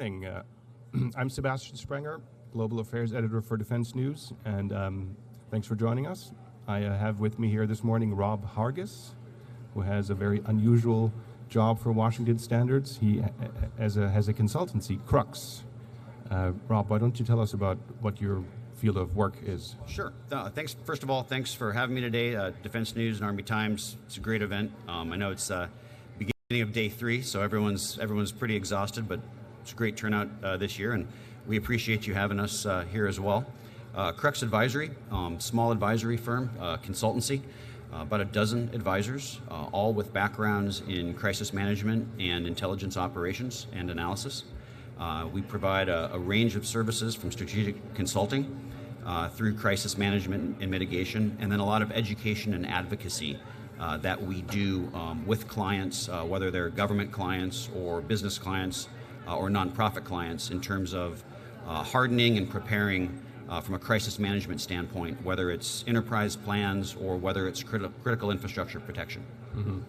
morning. I'm Sebastian Sprenger, Global Affairs Editor for Defense News, and thanks for joining us. I have with me here this morning Rob Hargis, who has a very unusual job for Washington Standards. He has a consultancy, Crux. Rob, why don't you tell us about what your field of work is? Sure. Thanks. First of all, thanks for having me today. Defense News and Army Times. It's a great event. I know it's beginning of day 3, so everyone's pretty exhausted, but it's a great turnout this year, and we appreciate you having us here as well. Crux Advisory, small advisory firm, consultancy, about a dozen advisors, all with backgrounds in crisis management and intelligence operations and analysis. We provide a range of services from strategic consulting through crisis management and mitigation, and then a lot of education and advocacy that we do with clients, whether they're government clients or business clients or nonprofit clients, in terms of hardening and preparing from a crisis management standpoint, whether it's enterprise plans or whether it's critical infrastructure protection. Mm-hmm.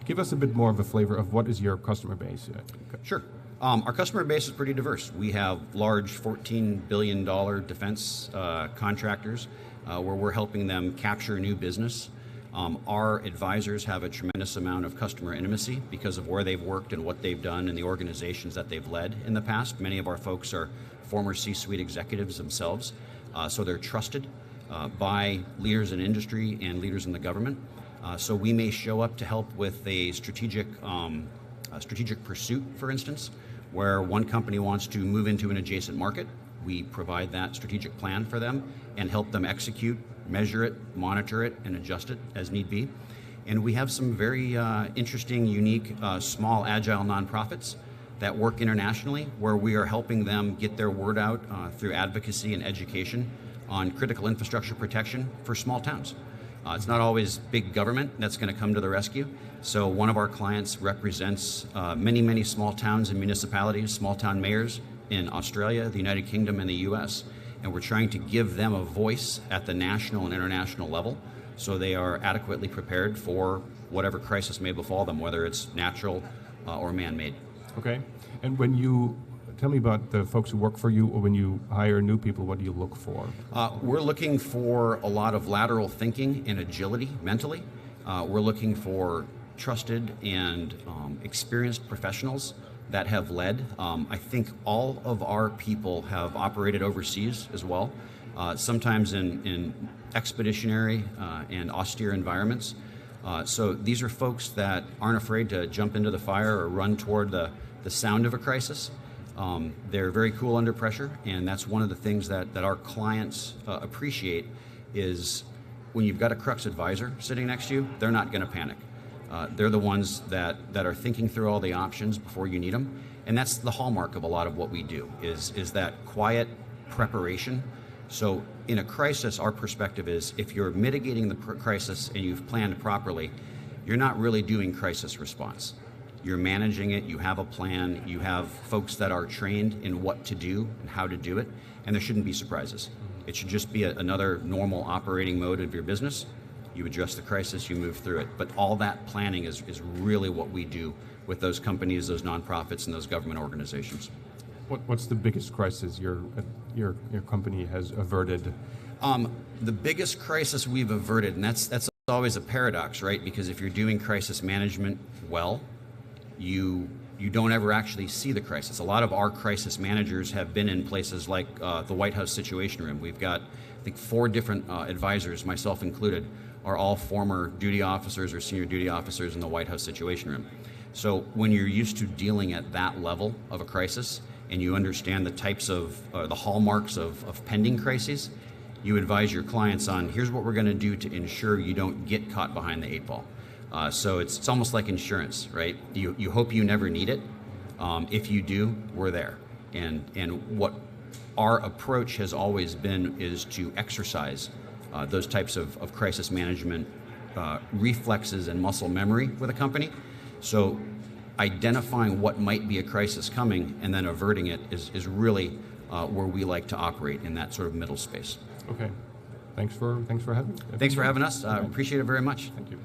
Give us a bit more of a flavor of what is your customer base. Sure. Our customer base is pretty diverse. We have large $14 billion defense contractors where we're helping them capture new business. Our advisors have a tremendous amount of customer intimacy because of where they've worked and what they've done and the organizations that they've led in the past. Many of our folks are former C-suite executives themselves, so they're trusted by leaders in industry and leaders in the government. So we may show up to help with a strategic pursuit, for instance, where one company wants to move into an adjacent market. We provide that strategic plan for them and help them execute, measure it, monitor it, and adjust it as need be. And we have some very interesting, unique, small, agile nonprofits that work internationally, where we are helping them get their word out through advocacy and education on critical infrastructure protection for small towns. It's not always big government that's going to come to the rescue. So one of our clients represents many, many small towns and municipalities, small town mayors in Australia, the United Kingdom, and the US. And we're trying to give them a voice at the national and international level so they are adequately prepared for whatever crisis may befall them, whether it's natural or man-made. Okay. And when you tell me about the folks who work for you, or when you hire new people, what do you look for? We're looking for a lot of lateral thinking and agility mentally. We're looking for trusted and experienced professionals that have led. I think all of our people have operated overseas as well, sometimes in expeditionary and austere environments. So these are folks that aren't afraid to jump into the fire or run toward the sound of a crisis. They're very cool under pressure, and that's one of the things that our clients appreciate is when you've got a Crux advisor sitting next to you, they're not going to panic. They're the ones that are thinking through all the options before you need them, and that's the hallmark of a lot of what we do, is that quiet preparation. So in a crisis, our perspective is if you're mitigating the crisis and you've planned properly, you're not really doing crisis response. You're managing it, you have a plan, you have folks that are trained in what to do and how to do it, and there shouldn't be surprises. It should just be another normal operating mode of your business. You address the crisis, you move through it. But all that planning is really what we do with those companies, those nonprofits, and those government organizations. What's the biggest crisis your company has averted? The biggest crisis we've averted, and that's always a paradox, right? Because if you're doing crisis management well, you don't ever actually see the crisis. A lot of our crisis managers have been in places like the White House Situation Room. We've got, I think, 4 different advisors, myself included, are all former duty officers or senior duty officers in the White House Situation Room. So when you're used to dealing at that level of a crisis and you understand the types of, the hallmarks of pending crises, you advise your clients on, here's what we're going to do to ensure you don't get caught behind the 8 ball. So it's almost like insurance, right? You hope you never need it. If you do, we're there. And what our approach has always been is to exercise those types of crisis management reflexes and muscle memory with a company. So identifying what might be a crisis coming and then averting it is really where we like to operate, in that sort of middle space. Okay. Thanks for having me. Thanks for having us. Appreciate it very much. Thank you.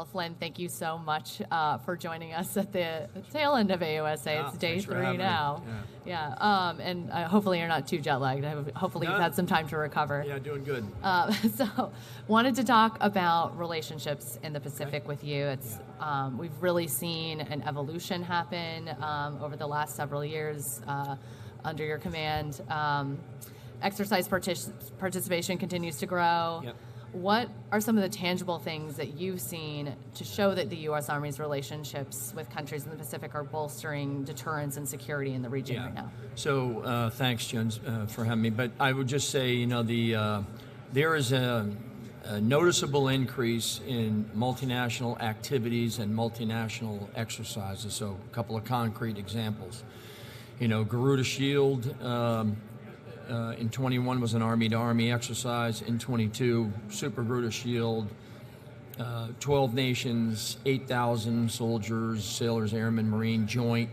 Admiral Flynn, thank you so much for joining us at the tail end of AUSA. It's day 3 now. And hopefully you're not too jet lagged. Hopefully you've had some time to recover. Yeah, doing good. So wanted to talk about relationships in the Pacific with you. It's we've really seen an evolution happen over the last several years under your command. Exercise participation continues to grow. Yep. What are some of the tangible things that you've seen to show that the U.S. Army's relationships with countries in the Pacific are bolstering deterrence and security in the region right now? So thanks, Jen, for having me. But I would just say, there is a noticeable increase in multinational activities and multinational exercises. So a couple of concrete examples. Garuda Shield in 21 was an Army-to-Army exercise. In 22, Super Garuda Shield, 12 nations, 8,000 soldiers, sailors, airmen, Marine joint.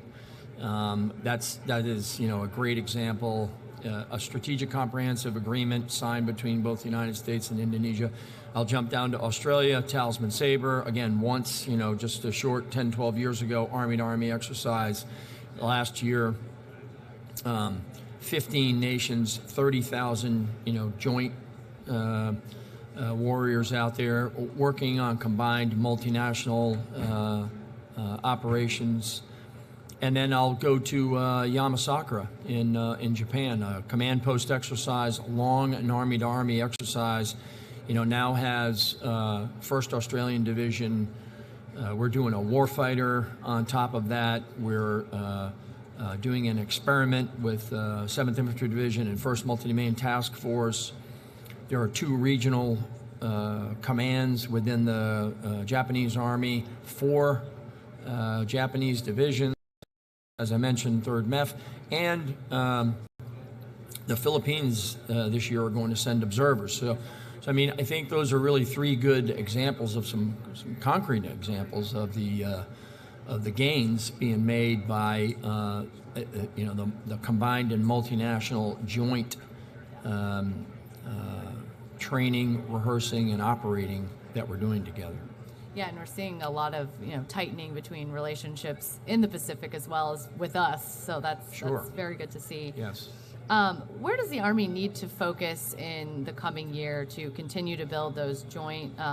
That is a great example. A strategic comprehensive agreement signed between both the United States and Indonesia. I'll jump down to Australia, Talisman Sabre, again, once, just a short 10, 12 years ago, Army-to-Army exercise. Last year, 15 nations, 30,000, joint warriors out there working on combined multinational operations. And then I'll go to Yamasakura in Japan, a command post exercise, long an Army-to-Army exercise. Now has 1st Australian Division. We're doing a warfighter on top of that. We're doing an experiment with 7th Infantry Division and 1st Multi-Domain Task Force. There are 2 regional commands within the Japanese Army, 4 Japanese divisions, as I mentioned, 3rd MEF, and the Philippines this year are going to send observers. So I think those are really 3 good examples of some concrete examples of the gains being made by the combined and multinational joint training, rehearsing, and operating that we're doing together. Yeah, and we're seeing a lot of tightening between relationships in the Pacific as well as with us. So that's very good to see. Yes. Where does the Army need to focus in the coming year to continue to build those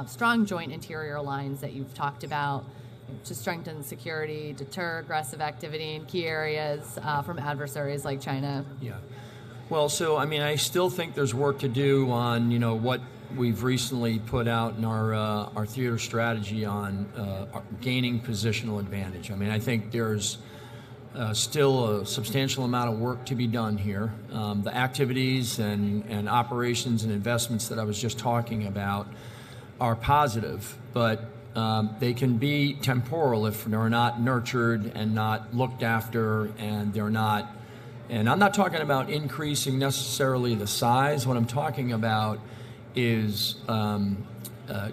strong joint interior lines that you've talked about to strengthen security, deter aggressive activity in key areas from adversaries like China? Yeah. Well, so I still think there's work to do on what we've recently put out in our theater strategy on gaining positional advantage. I think there's still a substantial amount of work to be done here. The activities and operations and investments that I was just talking about are positive, but they can be temporal if they're not nurtured and not looked after, and they're not. And I'm not talking about increasing necessarily the size. What I'm talking about is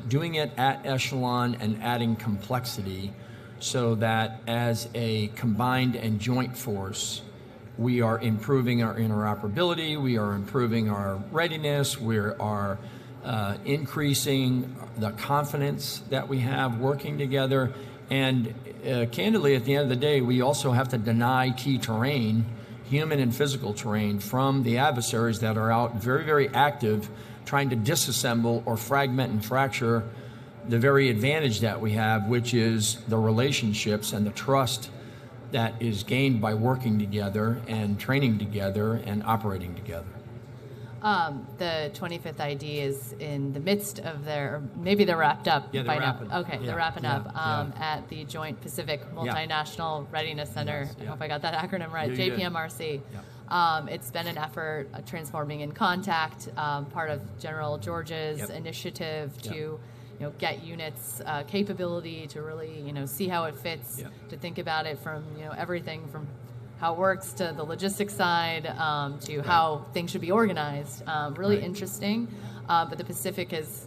doing it at echelon and adding complexity so that as a combined and joint force, we are improving our interoperability, we are improving our readiness, we are increasing the confidence that we have working together. And candidly, at the end of the day, we also have to deny key terrain, human and physical terrain, from the adversaries that are out very, very active, trying to disassemble or fragment and fracture the very advantage that we have, which is the relationships and the trust that is gained by working together and training together and operating together. The 25th ID is in the midst of maybe they're wrapped up by now. Okay, they're wrapping up at the Joint Pacific Multinational Readiness Center. I hope I got that acronym right, JPMRC. It's been an effort transforming in contact, part of General George's initiative to get units capability to really see how it fits, to think about it from everything from how it works to the logistics side to how things should be organized. Really interesting. But the Pacific is,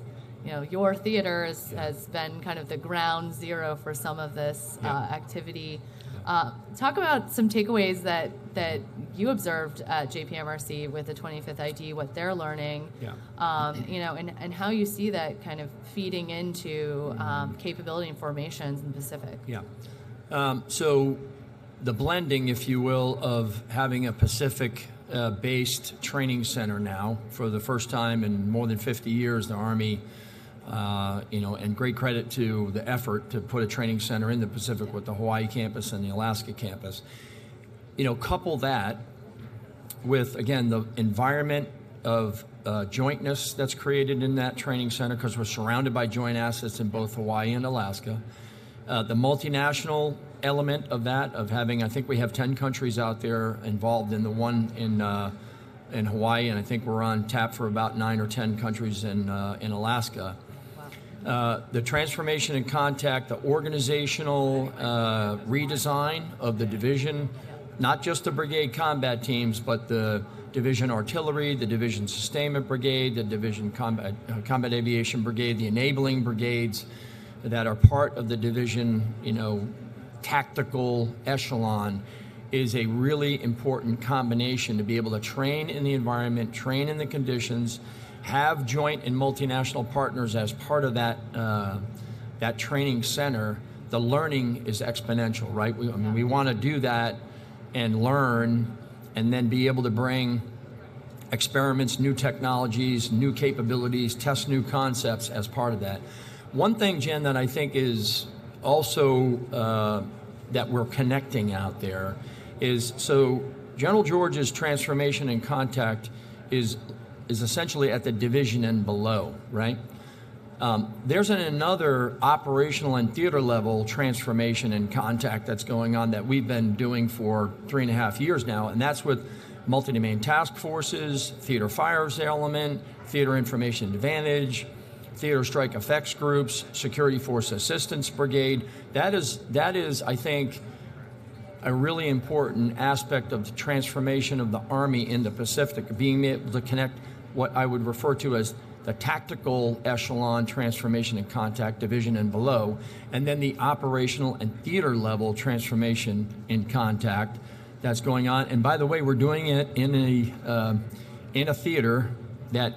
your theater has been kind of the ground zero for some of this activity. Talk about some takeaways that you observed at JPMRC with the 25th ID, what they're learning, and how you see that kind of feeding into capability and formations in the Pacific. Yeah. So the blending, if you will, of having a Pacific-based training center now for the first time in more than 50 years, the Army, and great credit to the effort to put a training center in the Pacific with the Hawaii campus and the Alaska campus. Couple that with, again, the environment of jointness that's created in that training center, because we're surrounded by joint assets in both Hawaii and Alaska. The multinational element of that, of having, I think we have 10 countries out there involved in the one in Hawaii, and I think we're on tap for about 9 or 10 countries in Alaska. The transformation and contact, the organizational redesign of the division, not just the brigade combat teams, but the division artillery, the division sustainment brigade, the division combat aviation brigade, the enabling brigades that are part of the division, tactical echelon, is a really important combination to be able to train in the environment, train in the conditions, have joint and multinational partners as part of that training center. The learning is exponential, right? We want to do that and learn, and then be able to bring experiments, new technologies, new capabilities, test new concepts as part of that. One thing, Jen, that I think is also that we're connecting out there is, so General George's transformation and contact is essentially at the division and below, right? There's another operational and theater level transformation and contact that's going on that we've been doing for 3.5 years now, and that's with multi-domain task forces, theater fires element, theater information advantage, theater strike effects groups, security force assistance brigade. That is, I think, a really important aspect of the transformation of the Army in the Pacific, being able to connect what I would refer to as the tactical echelon transformation and contact division and below, and then the operational and theater level transformation in contact that's going on. And by the way, we're doing it in a theater that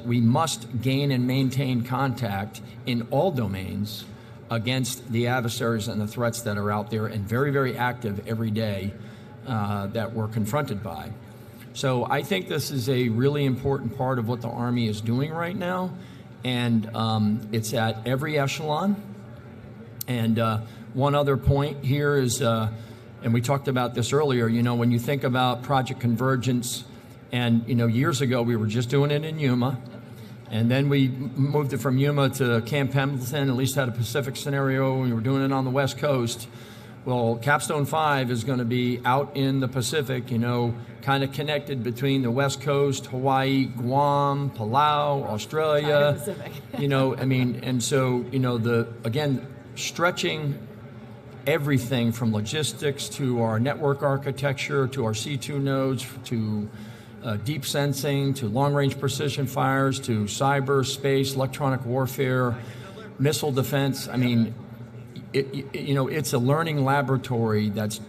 we must gain and maintain contact in all domains against the adversaries and the threats that are out there and very, very active every day that we're confronted by. So I think this is a really important part of what the Army is doing right now, and it's at every echelon. And one other point here is, and we talked about this earlier, when you think about Project Convergence, and years ago we were just doing it in Yuma, and then we moved it from Yuma to Camp Pendleton, at least had a Pacific scenario, we were doing it on the West Coast. Well, Capstone 5 is going to be out in the Pacific, kind of connected between the West Coast, Hawaii, Guam, Palau, Australia. And so, again, stretching everything from logistics to our network architecture, to our C2 nodes, to deep sensing, to long-range precision fires, to cyber, space, electronic warfare, missile defense. It's a learning laboratory that's,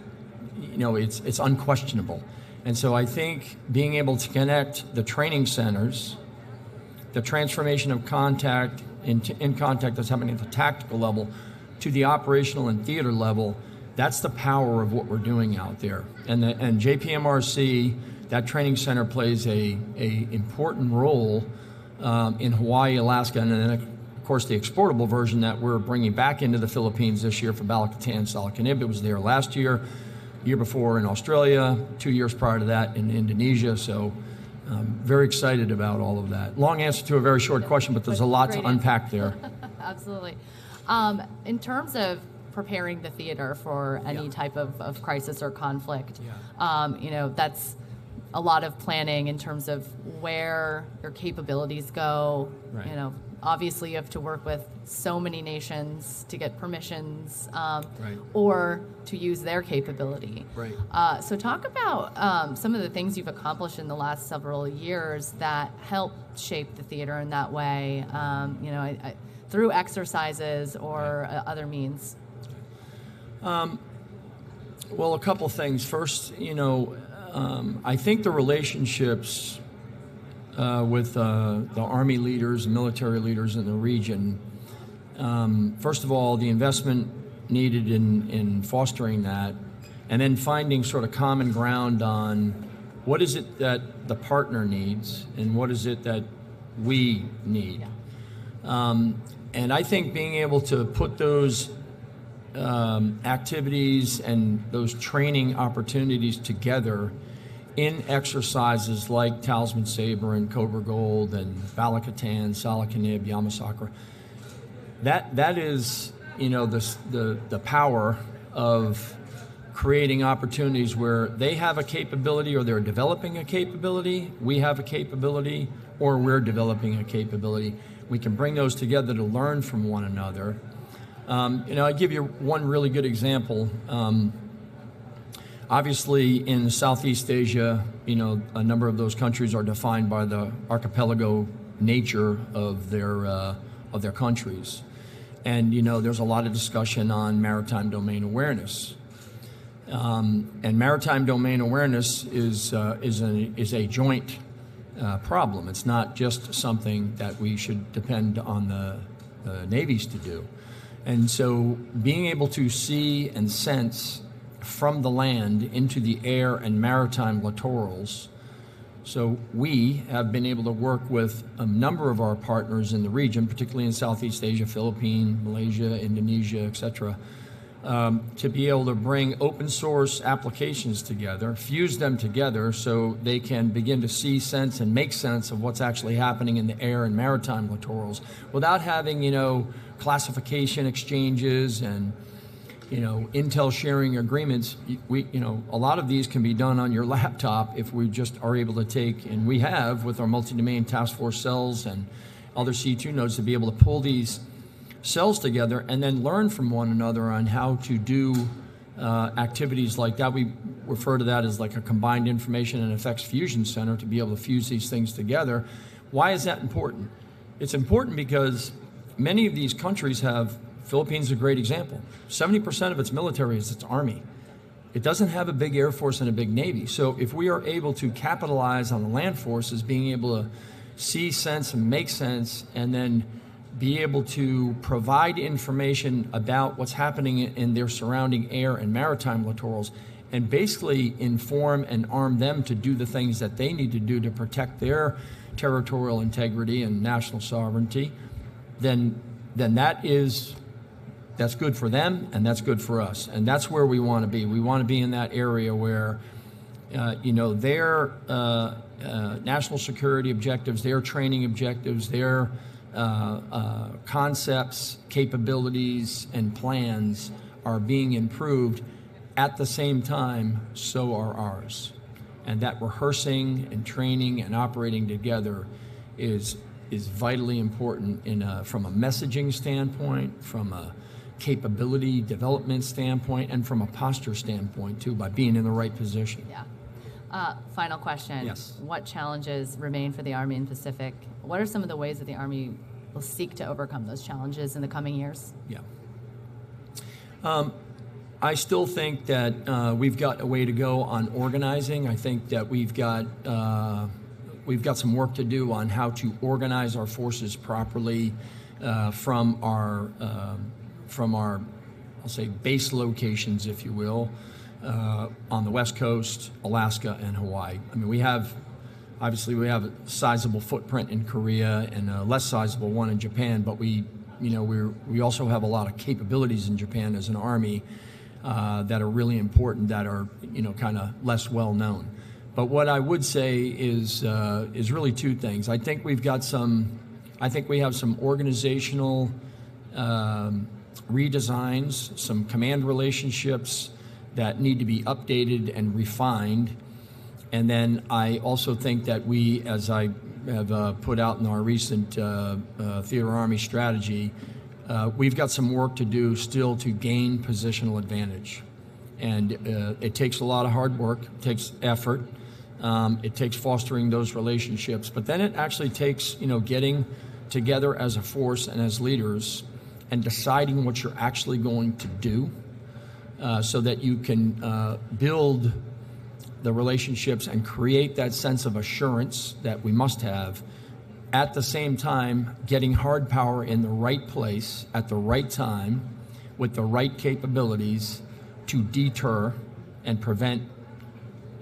it's unquestionable. And so I think being able to connect the training centers, the transformation of contact in contact that's happening at the tactical level to the operational and theater level, that's the power of what we're doing out there. And JPMRC, that training center plays a important role in Hawaii, Alaska, and then of course the exportable version that we're bringing back into the Philippines this year for Balakatan, Salakanib. It was there last year before in Australia, 2 years prior to that in Indonesia. So very excited about all of that. Long answer to a very short question, but there's a lot to unpack there. Absolutely. In terms of preparing the theater for any type of crisis or conflict, that's a lot of planning in terms of where your capabilities go. Right. Obviously you have to work with so many nations to get permissions right. or to use their capability. Right. So talk about some of the things you've accomplished in the last several years that help shape the theater in that way, through exercises or other means. Well, a couple things. First, I think the relationships with the Army leaders and military leaders in the region, first of all, the investment needed in fostering that, and then finding sort of common ground on what is it that the partner needs and what is it that we need. Yeah. And I think being able to put those activities and those training opportunities together in exercises like Talisman Sabre and Cobra Gold and Balakatan, Salakanib, Yamasakra, that is, the power of creating opportunities where they have a capability or they're developing a capability, we have a capability, or we're developing a capability. We can bring those together to learn from one another. I give you one really good example. Obviously, in Southeast Asia, a number of those countries are defined by the archipelago nature of their countries, and there's a lot of discussion on maritime domain awareness. And maritime domain awareness is a joint problem. It's not just something that we should depend on the navies to do. And so being able to see and sense from the land into the air and maritime littorals. So we have been able to work with a number of our partners in the region, particularly in Southeast Asia, Philippines, Malaysia, Indonesia, etc., to be able to bring open source applications together, fuse them together so they can begin to see, sense, and make sense of what's actually happening in the air and maritime littorals without having, classification exchanges and, intel sharing agreements. A lot of these can be done on your laptop if we just are able to take, and we have with our multi-domain task force cells and other C2 nodes, to be able to pull these cells together and then learn from one another on how to do activities like that. We refer to that as like a combined information and effects fusion center, to be able to fuse these things together. Why is that important? It's important because many of these countries have, Philippines is a great example, 70% of its military is its army. It doesn't have a big air force and a big navy. So if we are able to capitalize on the land forces, being able to see sense and make sense, and then be able to provide information about what's happening in their surrounding air and maritime littorals, and basically inform and arm them to do the things that they need to do to protect their territorial integrity and national sovereignty, then that's good for them and that's good for us. And that's where we want to be. We want to be in that area where their national security objectives, their training objectives, their concepts, capabilities, and plans are being improved. At the same time, so are ours. And that rehearsing and training and operating together is vitally important from a messaging standpoint, from a capability development standpoint, and from a posture standpoint too, by being in the right position. Yeah. Final question. Yes. What challenges remain for the Army in Pacific? What are some of the ways that the Army will seek to overcome those challenges in the coming years? Yeah. I still think that we've got a way to go on organizing. I think that we've got some work to do on how to organize our forces properly from our I'll say base locations, if you will, on the West Coast, Alaska, and Hawaii. I mean, we have a sizable footprint in Korea and a less sizable one in Japan, but we also have a lot of capabilities in Japan as an Army that are really important, that are kind of less well known. But what I would say is really two things. I think we have some organizational redesigns, some command relationships that need to be updated and refined. And then I also think that we, as I have put out in our recent Theater Army strategy, we've got some work to do still to gain positional advantage. And it takes a lot of hard work, it takes effort, it takes fostering those relationships, but then it actually takes getting together as a force and as leaders and deciding what you're actually going to do, so that you can build the relationships and create that sense of assurance that we must have, at the same time getting hard power in the right place at the right time with the right capabilities to deter and prevent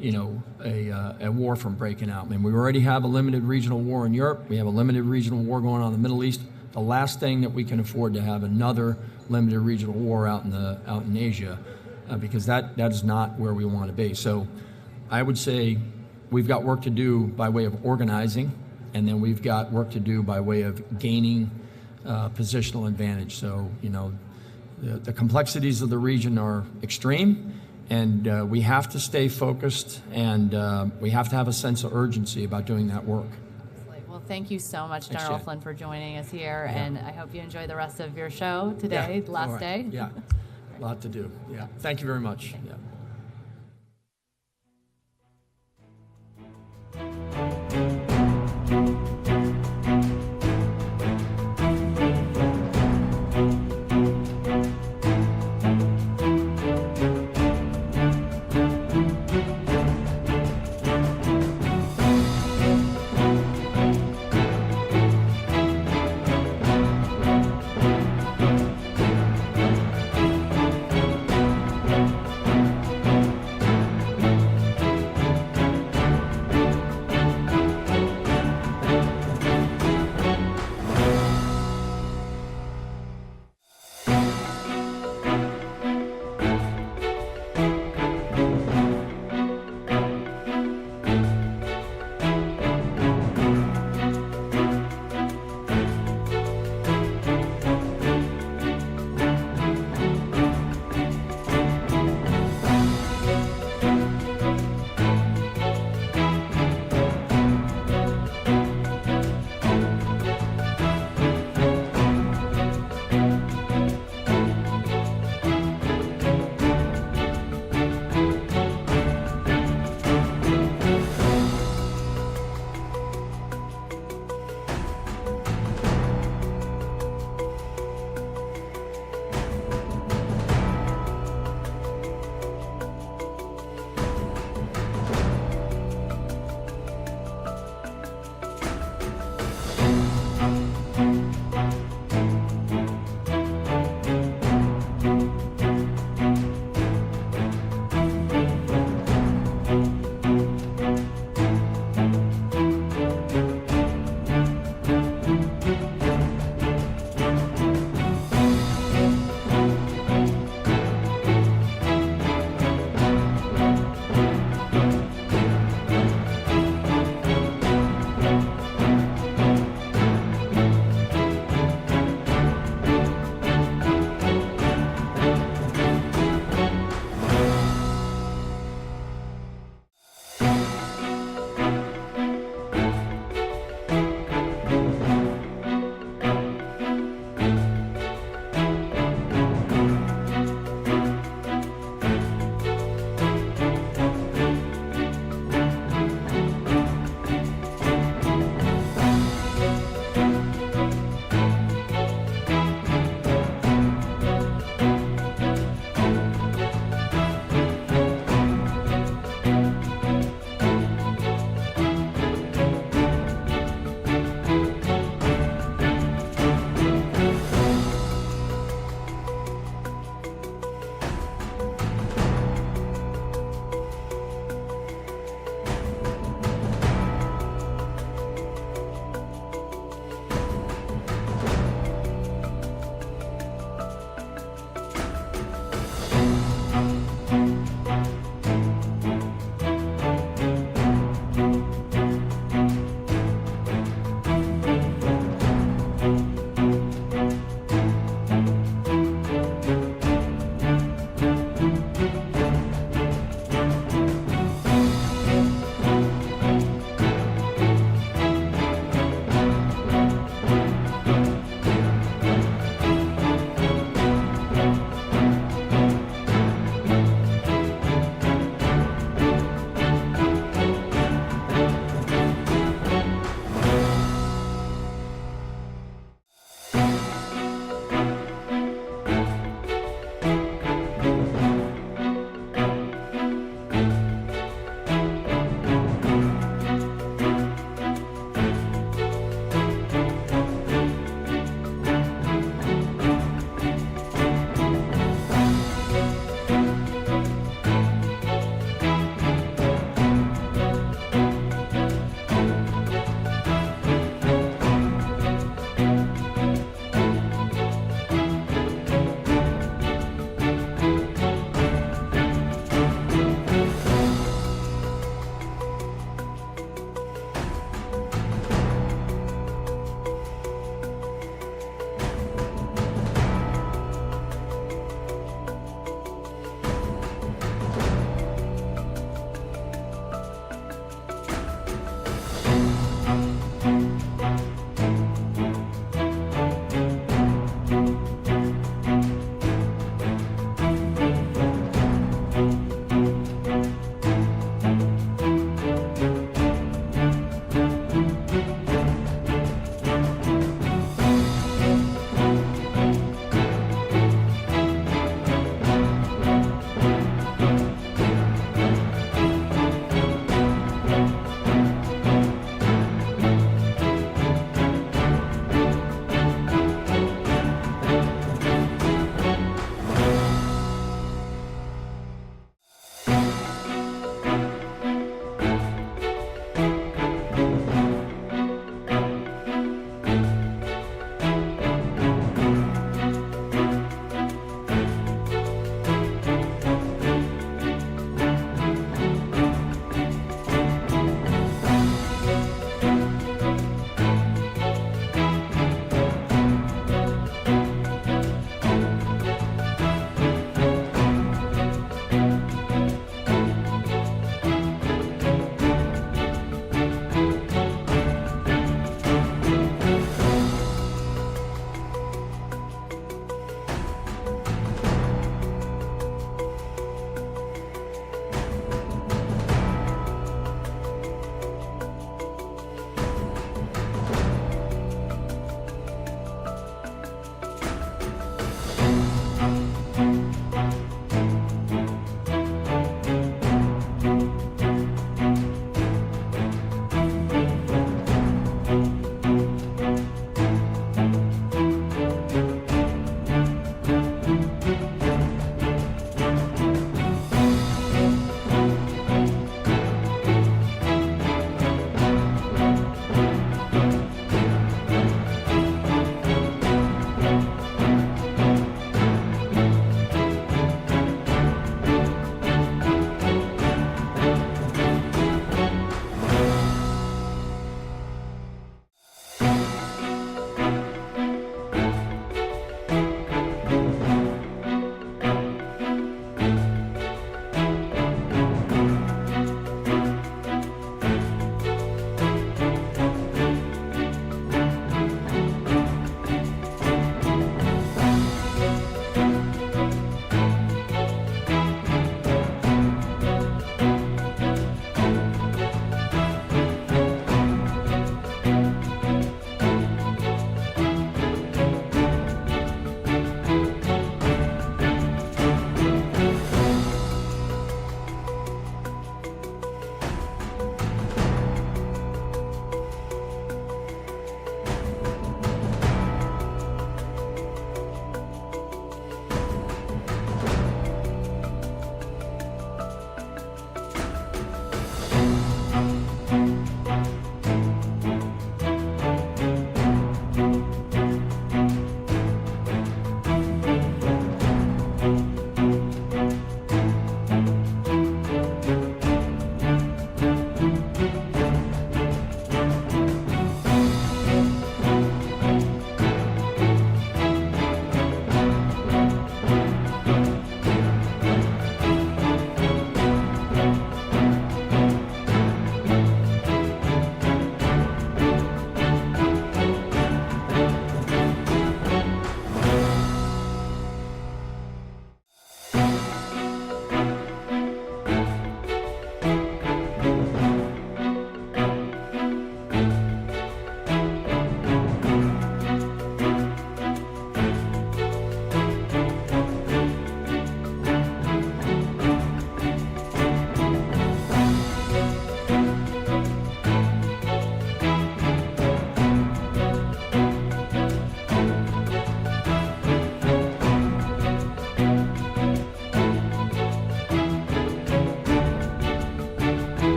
a war from breaking out. I mean, we already have a limited regional war in Europe. We have a limited regional war going on in the Middle East. The last thing that we can afford to have another limited regional war out in Asia, because that is not where we want to be. So I would say we've got work to do by way of organizing, and then we've got work to do by way of gaining positional advantage. So, the complexities of the region are extreme, and we have to stay focused, and we have to have a sense of urgency about doing that work. Well, thank you so much, General Flynn, for joining us here, and I hope you enjoy the rest of your show today, the last day. Yeah, a lot to do. Yeah, thank you very much. Yeah.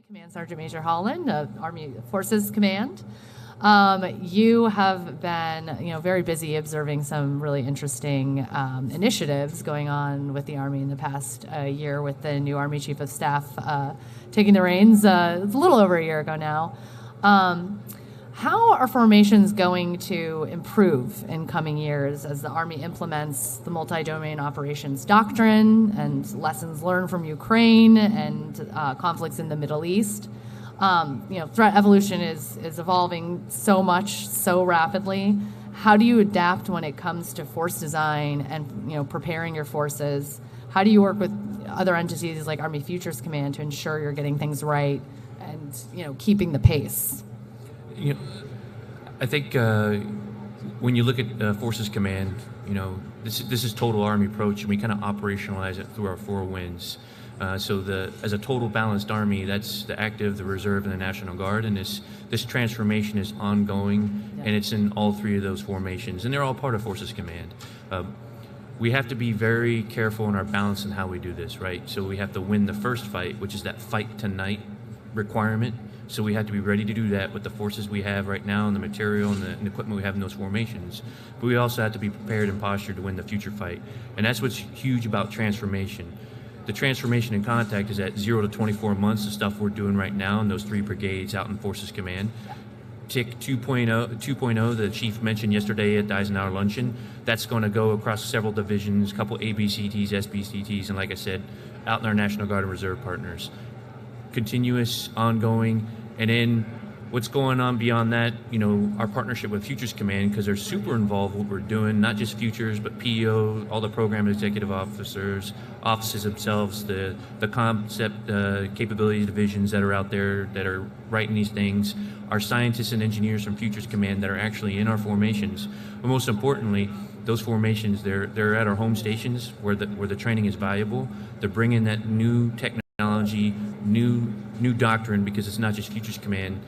Command Sergeant Major Holland of Army Forces Command. You have been, very busy observing some really interesting initiatives going on with the Army in the past year, with the new Army Chief of Staff taking the reins. It's a little over a year ago now. How are formations going to improve in coming years as the Army implements the multi-domain operations doctrine and lessons learned from Ukraine and conflicts in the Middle East? Threat evolution is evolving so much, so rapidly. How do you adapt when it comes to force design and preparing your forces? How do you work with other entities like Army Futures Command to ensure you're getting things right and keeping the pace? I think when you look at Forces Command, this is total Army approach, and we kind of operationalize it through our 4 wins. As a total balanced Army, that's the active, the reserve, and the National Guard, and this transformation is ongoing, and it's in all 3 of those formations, and they're all part of Forces Command. We have to be very careful in our balance in how we do this, right? So we have to win the first fight, which is that fight tonight requirement. So we have to be ready to do that with the forces we have right now and the material and the equipment we have in those formations. But we also have to be prepared and postured to win the future fight. And that's what's huge about transformation. The transformation in contact is at 0 to 24 months, the stuff we're doing right now in those 3 brigades out in Forces Command. TIC 2.0, the chief mentioned yesterday at the Eisenhower Luncheon, that's going to go across several divisions, a couple ABCTs, SBCTs, and like I said, out in our National Guard and Reserve partners. Continuous, ongoing, and then what's going on beyond that, our partnership with Futures Command, because they're super involved in what we're doing, not just Futures, but PEO, all the program executive officers, offices themselves, the concept capability divisions that are out there that are writing these things, our scientists and engineers from Futures Command that are actually in our formations. But most importantly, those formations, they're at our home stations where the training is valuable. They're bringing that new technology, new doctrine, because it's not just Futures Command.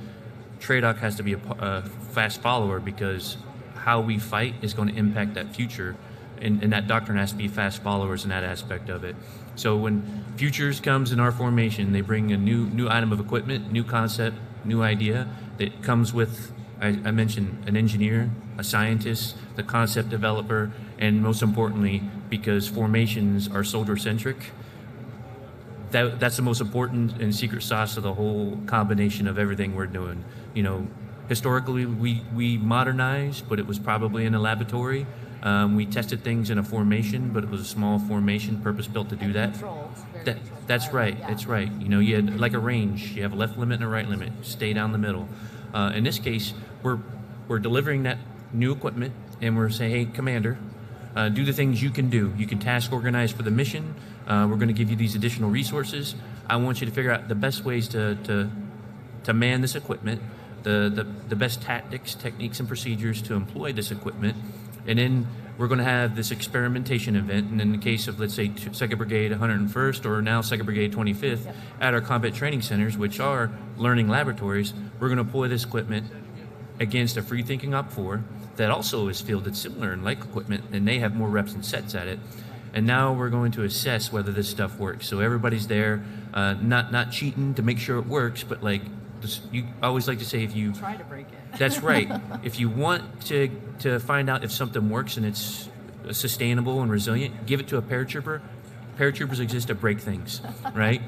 TRADOC has to be a fast follower, because how we fight is going to impact that future, and that doctrine has to be fast followers in that aspect of it. So when Futures comes in our formation, they bring a new item of equipment, new concept, new idea that comes with, I mentioned, an engineer, a scientist, the concept developer, and most importantly, because formations are soldier-centric, that's the most important and secret sauce of the whole combination of everything we're doing. Historically, we modernized, but it was probably in a laboratory. We tested things in a formation, but it was a small formation, purpose-built to do that. That's right. Yeah. That's right. You had like a range. You have a left limit and a right limit. Stay down the middle. In this case, we're delivering that new equipment, and we're saying, hey, Commander, do the things you can do. You can task organize for the mission. We're going to give you these additional resources. I want you to figure out the best ways to man this equipment, the best tactics, techniques, and procedures to employ this equipment. And then we're going to have this experimentation event. And in the case of, let's say, 2nd Brigade 101st, or now 2nd Brigade 25th, at our combat training centers, which are learning laboratories, we're going to deploy this equipment against a free-thinking OP4 that also is fielded similar and like equipment, and they have more reps and sets at it. And now we're going to assess whether this stuff works. So everybody's there, not cheating to make sure it works, but I always like to say, if you try to break it. That's right. If you want to find out if something works and it's sustainable and resilient, give it to a paratrooper. Paratroopers exist to break things, right?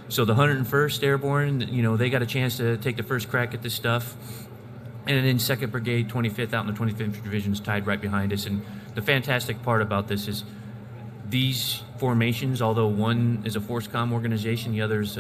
So the 101st Airborne, they got a chance to take the first crack at this stuff. And then 2nd Brigade, 25th out in the 25th Division is tied right behind us. And the fantastic part about this is these formations, although one is a FORCECOM organization, the other's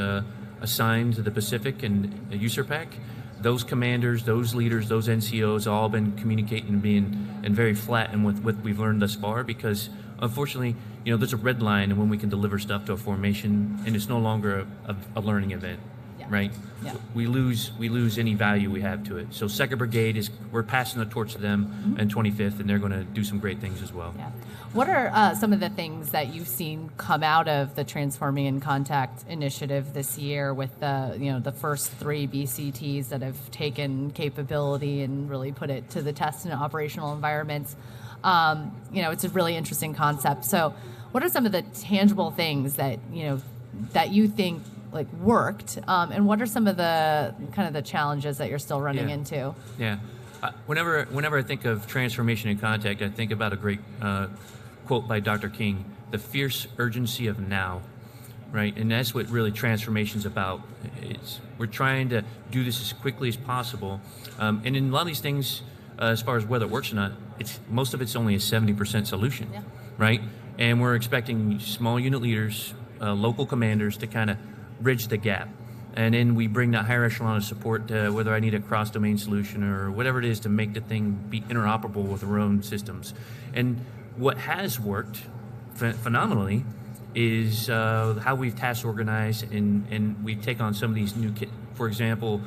assigned to the Pacific and the USARPAC, those commanders, those leaders, those NCOs all been communicating and being very flat in with what we've learned thus far, because unfortunately, there's a red line when we can deliver stuff to a formation, and it's no longer a learning event. Yeah. Right? Yeah. We lose any value we have to it. So 2nd Brigade we're passing the torch to them, and 25th, and they're going to do some great things as well. Yeah. What are some of the things that you've seen come out of the Transforming in Contact initiative this year, with the first 3 BCTs that have taken capability and really put it to the test in operational environments? It's a really interesting concept. So what are some of the tangible things that you think worked, and what are some of the kind of the challenges that you're still running into? Yeah, whenever I think of Transformation in Contact, I think about a great quote by Dr. King: "The fierce urgency of now." Right, and that's what really transformation's about. We're trying to do this as quickly as possible, and in a lot of these things, as far as whether it works or not, most of it's only a 70% solution, right? And we're expecting small unit leaders, local commanders, to kind of bridge the gap. And then we bring that higher echelon of support to whether I need a cross-domain solution or whatever it is to make the thing be interoperable with our own systems. And what has worked phenomenally is how we've task organized, and we take on some of these new kit. For example,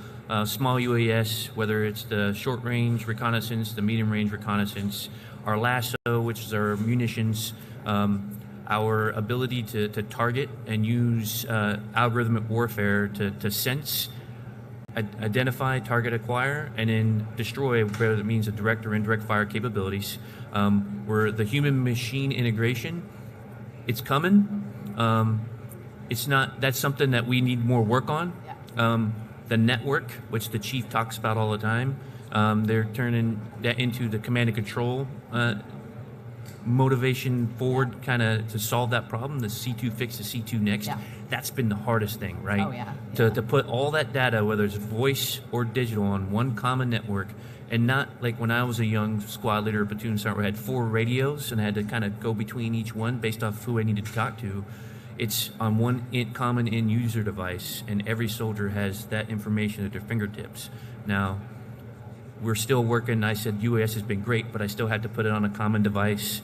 small UAS, whether it's the short-range reconnaissance, the medium-range reconnaissance, our LASSO, which is our munitions, our ability to target and use algorithmic warfare to sense, identify, target, acquire, and then destroy, whether it means a direct or indirect fire capabilities. Where the human-machine integration, it's coming. It's not. That's something that we need more work on. The network, which the chief talks about all the time, they're turning that into the command and control motivation forward, kind of to solve that problem. The C2 fix the C2 next. That's been the hardest thing, right? Oh, yeah. To put all that data, whether it's voice or digital, on one common network, and not like when I was a young squad leader or platoon sergeant, where I had 4 radios and I had to kind of go between each one based off who I needed to talk to. it's on one common end user device, and every soldier has that information at their fingertips. Now, we're still working. I said UAS has been great, but I still have to put it on a common device.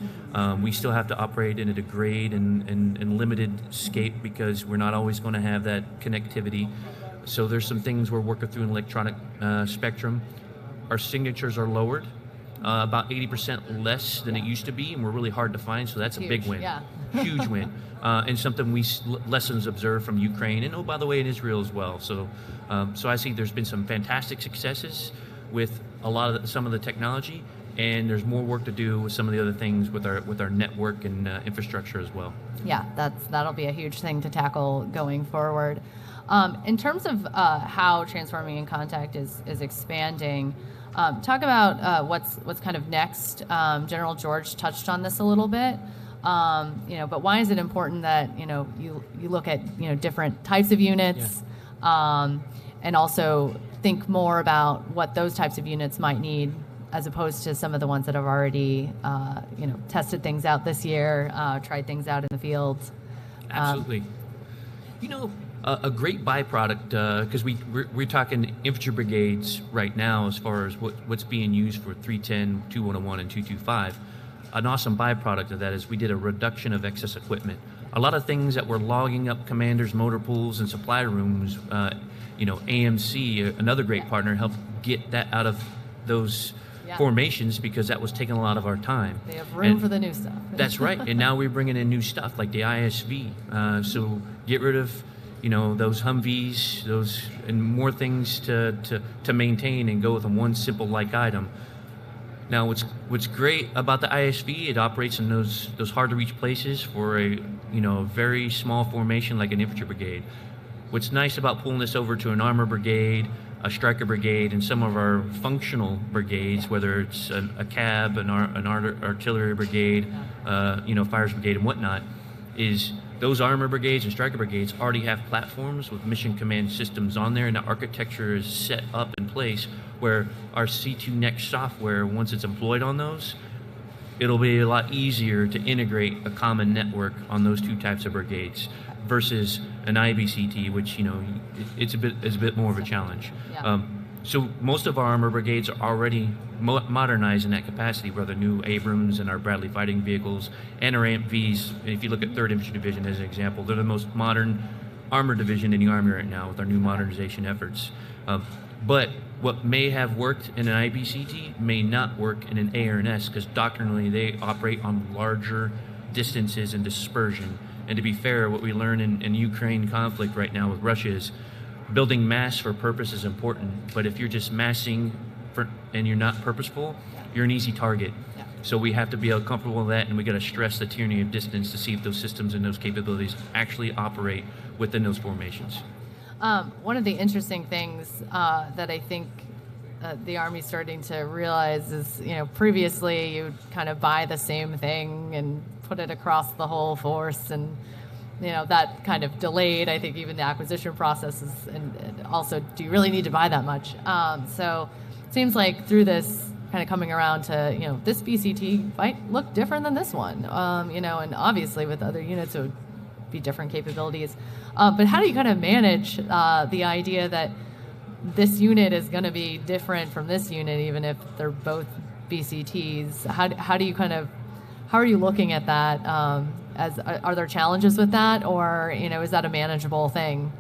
We still have to operate in a degrade and limited scape because we're not always going to have that connectivity. So there's some things we're working through in electronic spectrum. Our signatures are lowered, about 80% less than it used to be, and we're really hard to find, so that's a big win. Yeah. Huge win. And something lessons observed from Ukraine, and by the way, in Israel as well. So I see there's been some fantastic successes with some of the technology, and there's more work to do with some of the other things with our network and infrastructure as well. Yeah, that'll be a huge thing to tackle going forward. In terms of how Transforming in Contact is expanding, talk about what's kind of next. General George touched on this a little bit, but why is it important that you look at different types of units, and also think more about what those types of units might need, as opposed to some of the ones that have already tested things out this year, tried things out in the field. Absolutely. A great byproduct, because we're talking infantry brigades right now as far as what's being used for 310, 2101, and 225. An awesome byproduct of that is we did a reduction of excess equipment. A lot of things that were logging up commanders' motor pools and supply rooms, AMC, another great partner, helped get that out of those formations because that was taking a lot of our time. They have room for the new stuff. That's right. And now we're bringing in new stuff like the ISV. So get rid of those Humvees, and more things to maintain and go with one simple like item. Now, what's great about the ISV, it operates in those hard to reach places for a very small formation like an infantry brigade. What's nice about pulling this over to an armor brigade, a striker brigade, and some of our functional brigades, whether it's a cab, an artillery brigade, fires brigade, and whatnot, is those armor brigades and striker brigades already have platforms with mission command systems on there, and the architecture is set up in place where our C2 Next software, once it's employed on those, it'll be a lot easier to integrate a common network on those two types of brigades versus an IBCT, which it's a bit more of a challenge. Yeah. So most of our armor brigades are already modernized in that capacity, whether new Abrams and our Bradley fighting vehicles and our AMVs. If you look at 3rd Infantry Division as an example, they're the most modern armor division in the Army right now with our new modernization efforts. But what may have worked in an IBCT may not work in an A or an S because doctrinally they operate on larger distances and dispersion. And to be fair, what we learn in Ukraine conflict right now with Russia is building mass for purpose is important, but if you're just massing and you're not purposeful, you're an easy target. Yeah. So we have to be comfortable with that, and we got to stress the tyranny of distance to see if those systems and those capabilities actually operate within those formations. One of the interesting things that I think the Army's starting to realize is, previously you'd kind of buy the same thing and put it across the whole force, and that kind of delayed, I think, even the acquisition processes, and also, do you really need to buy that much? So it seems like through this kind of coming around to, this BCT might look different than this one, and obviously with other units it would be different capabilities. But how do you kind of manage the idea that this unit is going to be different from this unit, even if they're both BCTs? How do you how are you looking at that? Are there challenges with that, or is that a manageable thing?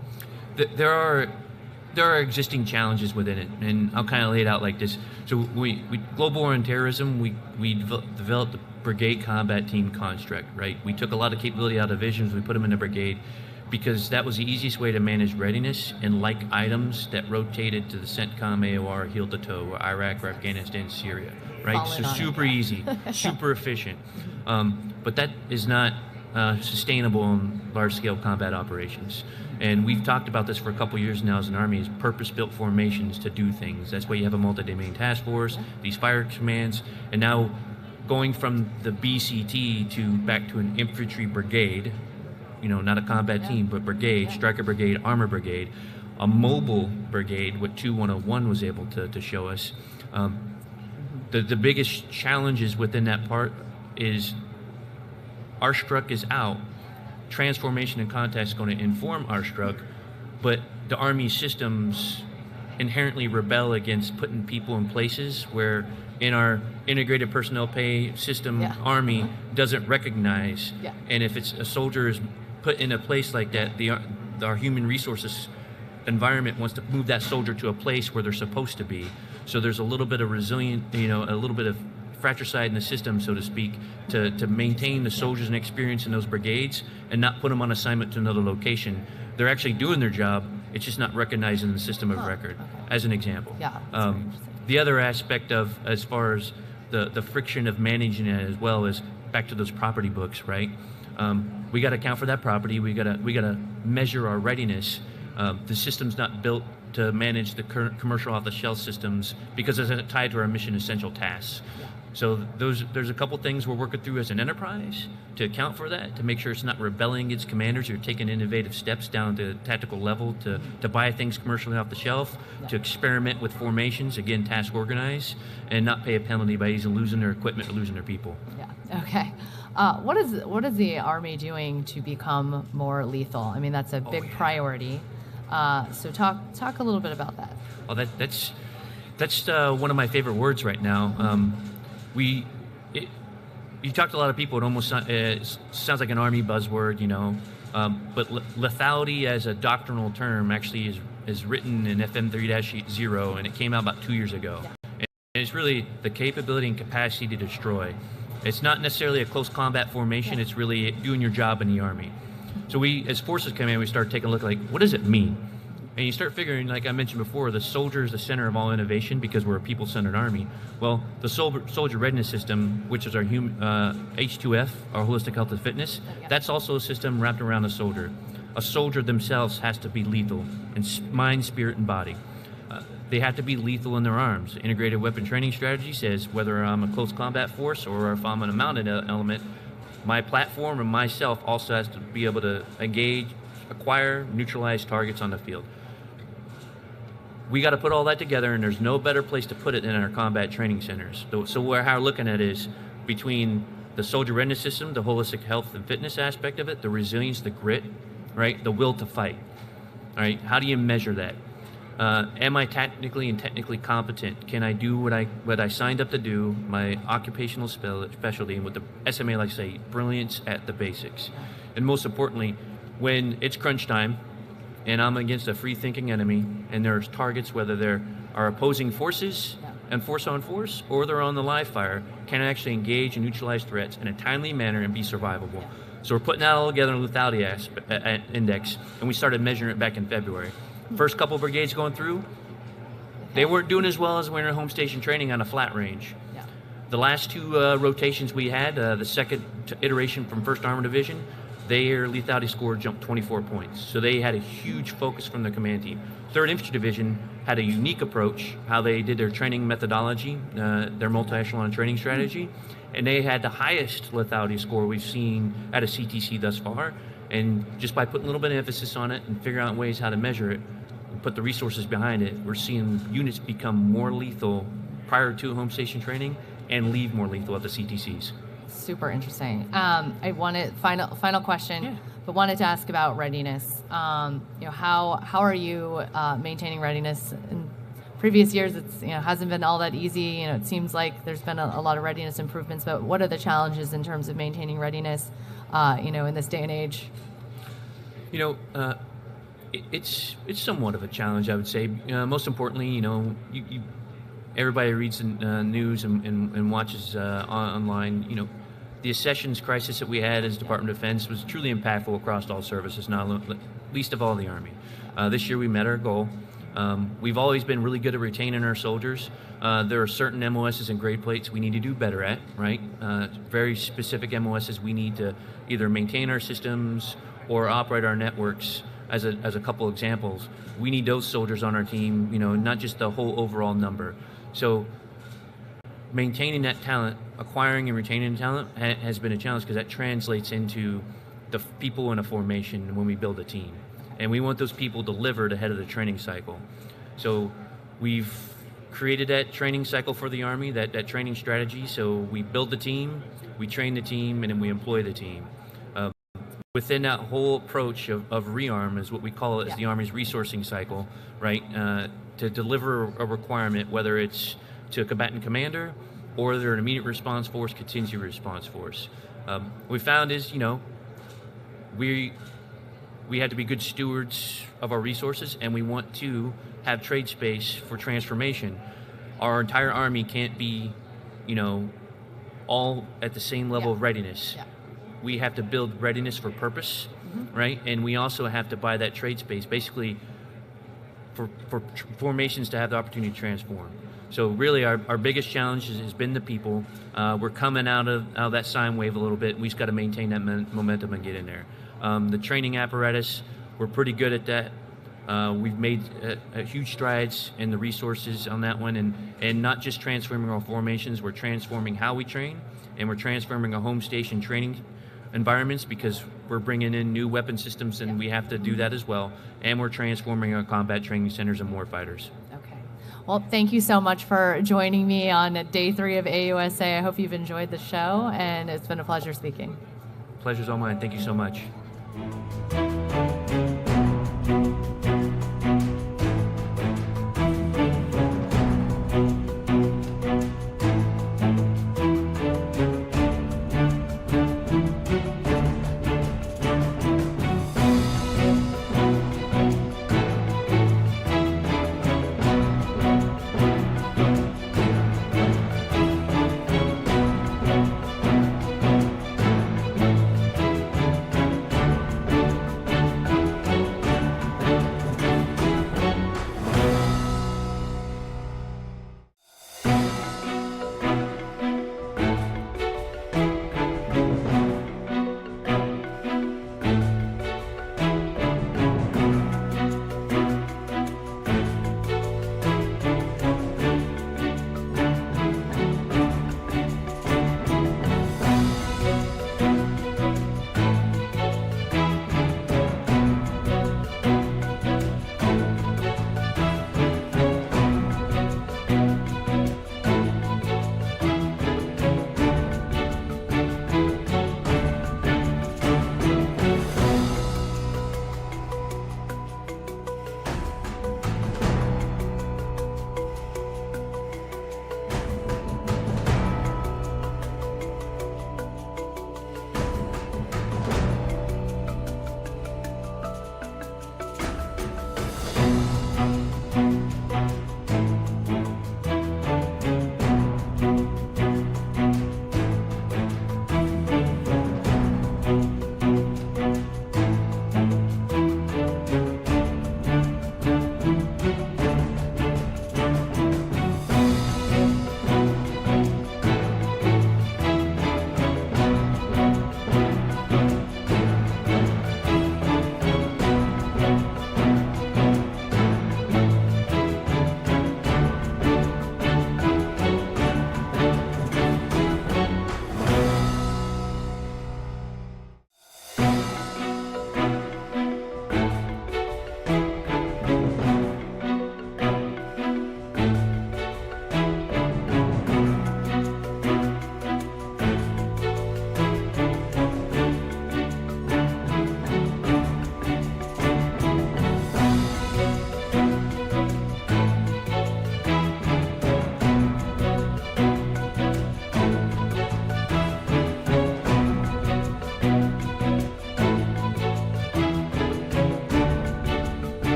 There are existing challenges within it, and I'll kind of lay it out like this. So we global war and terrorism, we developed the brigade combat team construct, right? We took a lot of capability out of divisions, we put them in a brigade, because that was the easiest way to manage readiness and like items that rotated to the CENTCOM, AOR, heel to toe, or Iraq or Afghanistan, Syria, right? So super easy, super efficient. But that is not sustainable in large-scale combat operations. And we've talked about this for a couple years now as an Army, is purpose-built formations to do things. That's why you have a multi-domain task force, these fire commands, and now going from the BCT back to an infantry brigade, not a combat team, but brigade, striker brigade, armor brigade, a mobile brigade, what 2101 was able to show us. The biggest challenges within that part is our struck is out, transformation and context is going to inform our struck, but the Army systems inherently rebel against putting people in places where in our integrated personnel pay system, Army doesn't recognize. And if it's a soldier is put in a place like that, our human resources environment wants to move that soldier to a place where they're supposed to be. So there's a little bit of resilient, a little bit of fratricide in the system, so to speak, to maintain the soldiers and experience in those brigades and not put them on assignment to another location. They're actually doing their job, it's just not recognized in the system of record, as an example. The other aspect of, as far as the friction of managing it as well, is back to those property books, right? We got to account for that property. We got to measure our readiness. The system's not built to manage the current commercial off-the-shelf systems because it's tied to our mission essential tasks. So there's a couple things we're working through as an enterprise to account for that, to make sure it's not rebelling against commanders who are taking innovative steps down to tactical level to buy things commercially off the shelf, to experiment with formations, again, task organized, and not pay a penalty by either losing their equipment or losing their people. Okay. What is the Army doing to become more lethal? I mean, that's a big priority. So talk a little bit about that. Oh, that's one of my favorite words right now. You talk to a lot of people, it almost sounds like an Army buzzword, but lethality as a doctrinal term actually is written in FM 3-0, and it came out about 2 years ago. And it's really the capability and capacity to destroy. It's not necessarily a close combat formation, it's really doing your job in the Army. So we, as Forces Command, we start taking a look like, what does it mean? And you start figuring, like I mentioned before, the soldier is the center of all innovation because we're a people-centered Army. Well, the soldier readiness system, which is our H2F, our holistic health and fitness, that's also a system wrapped around the soldier. A soldier themselves has to be lethal in mind, spirit, and body. They have to be lethal in their arms. Integrated weapon training strategy says whether I'm a close combat force or if I'm in a mounted element, my platform and myself also has to be able to engage, acquire, neutralize targets on the field. We got to put all that together, and there's no better place to put it than our combat training centers. So how we're looking at it is between the soldier readiness system, the holistic health and fitness aspect of it, the resilience, the grit, right, the will to fight. All right, how do you measure that? Am I technically and technically competent? Can I do what I signed up to do? My occupational specialty, and what the SMA likes to say, brilliance at the basics. And most importantly, when it's crunch time, and I'm against a free-thinking enemy, and there's targets, whether they're our opposing forces and force on force, or they're on the live fire, can I actually engage and neutralize threats in a timely manner and be survivable? So we're putting that all together in a lethality index, and we started measuring it back in February. First couple brigades going through, they weren't doing as well as when we were in home station training on a flat range. The last two rotations we had, the second iteration from 1st Armored Division, their lethality score jumped 24 points. So they had a huge focus from the command team. 3rd Infantry Division had a unique approach, how they did their training methodology, their multi-echelon training strategy, and they had the highest lethality score we've seen at a CTC thus far. And just by putting a little bit of emphasis on it and figuring out ways how to measure it, and put the resources behind it, we're seeing units become more lethal prior to home station training and leave more lethal at the CTCs. Super interesting. I wanted final question, but wanted to ask about readiness. How are you maintaining readiness? In previous years, it's hasn't been all that easy. It seems like there's been a lot of readiness improvements, but what are the challenges in terms of maintaining readiness? In this day and age? It's somewhat of a challenge, I would say. Most importantly, everybody reads the news and watches online. The accessions crisis that we had as Department of Defense was truly impactful across all services, not least of all the Army. This year we met our goal. We've always been really good at retaining our soldiers. There are certain MOSs and grade plates we need to do better at, right? Very specific MOSs we need to either maintain our systems or operate our networks. As a couple examples, we need those soldiers on our team, not just the whole overall number. So maintaining that talent, acquiring and retaining talent has been a challenge because that translates into the people in a formation when we build a team. And we want those people delivered ahead of the training cycle. So we've created that training cycle for the Army, that training strategy. So we build the team, we train the team, and then we employ the team. within that whole approach of rearm is what we call it, is the Army's resourcing cycle, right? To deliver a requirement, whether it's to a combatant commander or they're an immediate response force, contingency response force. What we found is, we have to be good stewards of our resources, and we want to have trade space for transformation. Our entire Army can't be, all at the same level of readiness. Yeah. We have to build readiness for purpose, right? And we also have to buy that trade space, basically for formations to have the opportunity to transform. So really our biggest challenge has been the people. We're coming out of that sine wave a little bit. We just got to maintain that momentum and get in there. The training apparatus, we're pretty good at that. We've made huge strides in the resources on that one, and not just transforming our formations, we're transforming how we train, and we're transforming our home station training environments, because we're bringing in new weapon systems, and we have to do that as well. And we're transforming our combat training centers and warfighters. Okay. Well, thank you so much for joining me on day 3 of AUSA. I hope you've enjoyed the show, and it's been a pleasure speaking. Pleasure's all mine. Thank you so much.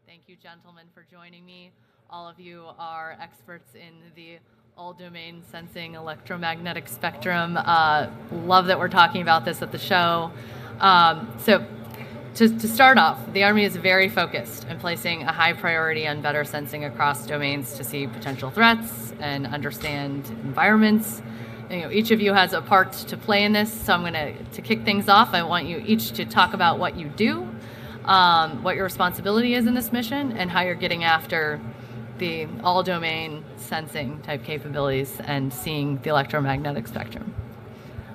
Thank you, gentlemen, for joining me. All of you are experts in the all-domain sensing electromagnetic spectrum. Love that we're talking about this at the show. So to start off, the Army is very focused in placing a high priority on better sensing across domains to see potential threats and understand environments. Each of you has a part to play in this, so I'm going to kick things off. I want you each to talk about what you do, what your responsibility is in this mission, and how you're getting after the all-domain sensing type capabilities and seeing the electromagnetic spectrum.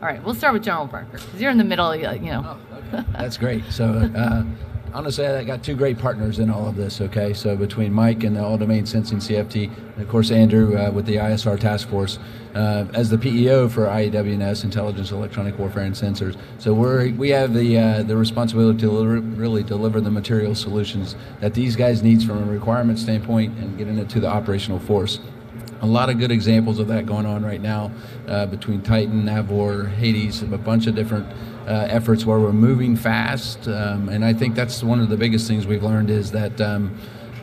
All right, we'll start with General Barker, because you're in the middle, Oh, okay. That's great. So honestly, I got two great partners in all of this, okay? So between Mike and the all-domain sensing CFT, and of course Andrew with the ISR task force, as the PEO for IEWNS, Intelligence, Electronic Warfare, and Sensors. So we have the responsibility to really deliver the material solutions that these guys need from a requirement standpoint and getting it to the operational force. A lot of good examples of that going on right now between Titan, Navor, Hades, a bunch of different efforts where we're moving fast. And I think that's one of the biggest things we've learned is that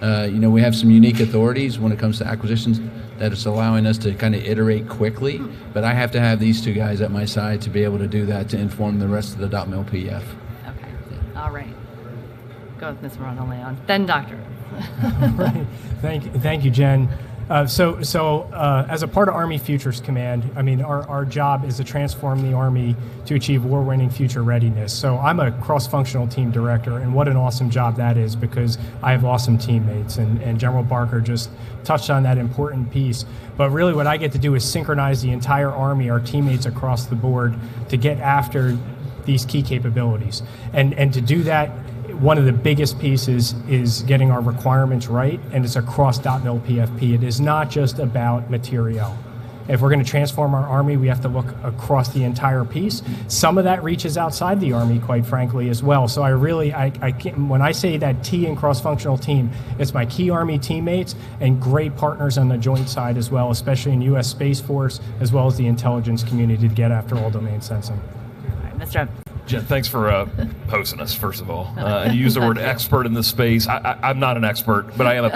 we have some unique authorities when it comes to acquisitions that is allowing us to kind of iterate quickly. But I have to have these two guys at my side to be able to do that to inform the rest of the .mil PF. Okay. All right. Go with Ms. Ronald Leon. Then Dr. Right. Thank you, Jen. So as a part of Army Futures Command, I mean, our job is to transform the Army to achieve war-winning future readiness. So I'm a cross-functional team director, and what an awesome job that is because I have awesome teammates, and General Barker just touched on that important piece. But really what I get to do is synchronize the entire Army, our teammates across the board, to get after these key capabilities. And to do that, one of the biggest pieces is getting our requirements right, and it's across .mil PFP. It is not just about materiel. If we're going to transform our Army, we have to look across the entire piece. Some of that reaches outside the Army, quite frankly, as well. So I can't, when I say that T in cross-functional team, it's my key Army teammates and great partners on the joint side as well, especially in U.S. Space Force, as well as the intelligence community to get after all domain sensing. All right, Mr. Jen, thanks for hosting us, first of all. And you use the word expert in this space. I'm not an expert, but I am a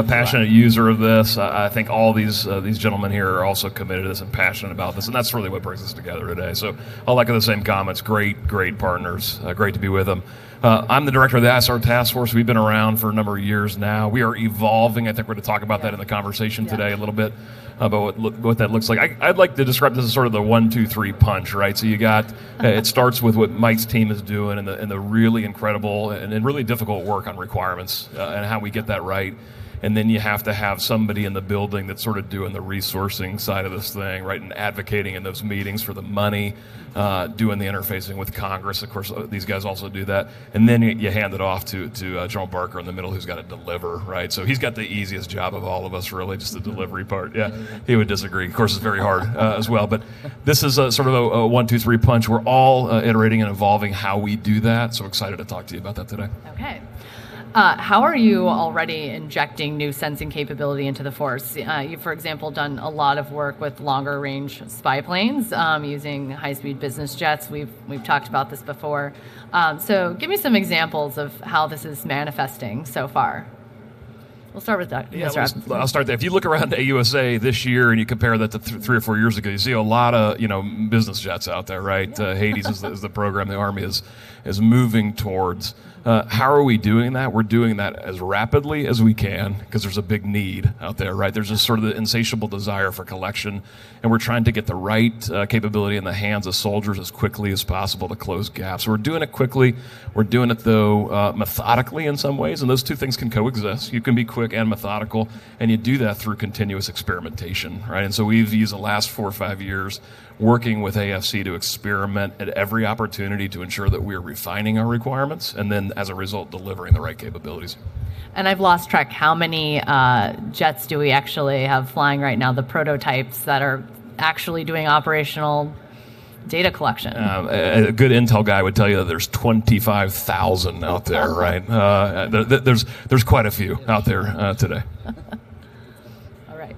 passionate user of this. I think all these gentlemen here are also committed to this and passionate about this, and that's really what brings us together today. So I'll echo the same comments. Great partners. Great to be with them. I'm the director of the ISR task force. We've been around for a number of years now. We are evolving. I think we're going to talk about that in the conversation today a little bit about what that looks like. I'd like to describe this as sort of the 1, 2, 3 punch, right? So you got it starts with what Mike's team is doing and the really incredible and really difficult work on requirements and how we get that right. And then you have to have somebody in the building that's sort of doing the resourcing side of this thing, right, and advocating in those meetings for the money, doing the interfacing with Congress. Of course, these guys also do that. And then you hand it off to General Barker in the middle, who's got to deliver, right? So he's got the easiest job of all of us, really, just the delivery part. Yeah, he would disagree. Of course, it's very hard as well. But this is sort of a 1, 2, 3 punch. We're all iterating and evolving how we do that. So excited to talk to you about that today. Okay. How are you already injecting new sensing capability into the force? You've, for example, done a lot of work with longer range spy planes using high-speed business jets. We've talked about this before. So give me some examples of how this is manifesting so far. We'll start with that. Yeah, I'll start there. If you look around AUSA this year and you compare that to 3 or 4 years ago, you see a lot of business jets out there, right? Yeah. Hades is the program the Army is moving towards. How are we doing that? We're doing that as rapidly as we can because there's a big need out there, right? There's just sort of the insatiable desire for collection, and we're trying to get the right capability in the hands of soldiers as quickly as possible to close gaps. So we're doing it quickly. We're doing it, though, methodically in some ways, and those two things can coexist. You can be quick and methodical, and you do that through continuous experimentation, right? And so we've used the last 4 or 5 years working with AFC to experiment at every opportunity to ensure that we're refining our requirements and then, as a result, delivering the right capabilities. And I've lost track. How many jets do we actually have flying right now, the prototypes that are actually doing operational data collection? A good intel guy would tell you that there's 25,000 out there, right? There's quite a few out there today. All right.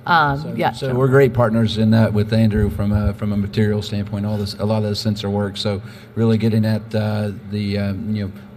So we're great partners in that with Andrew from a material standpoint. A lot of the sensor work. So really getting at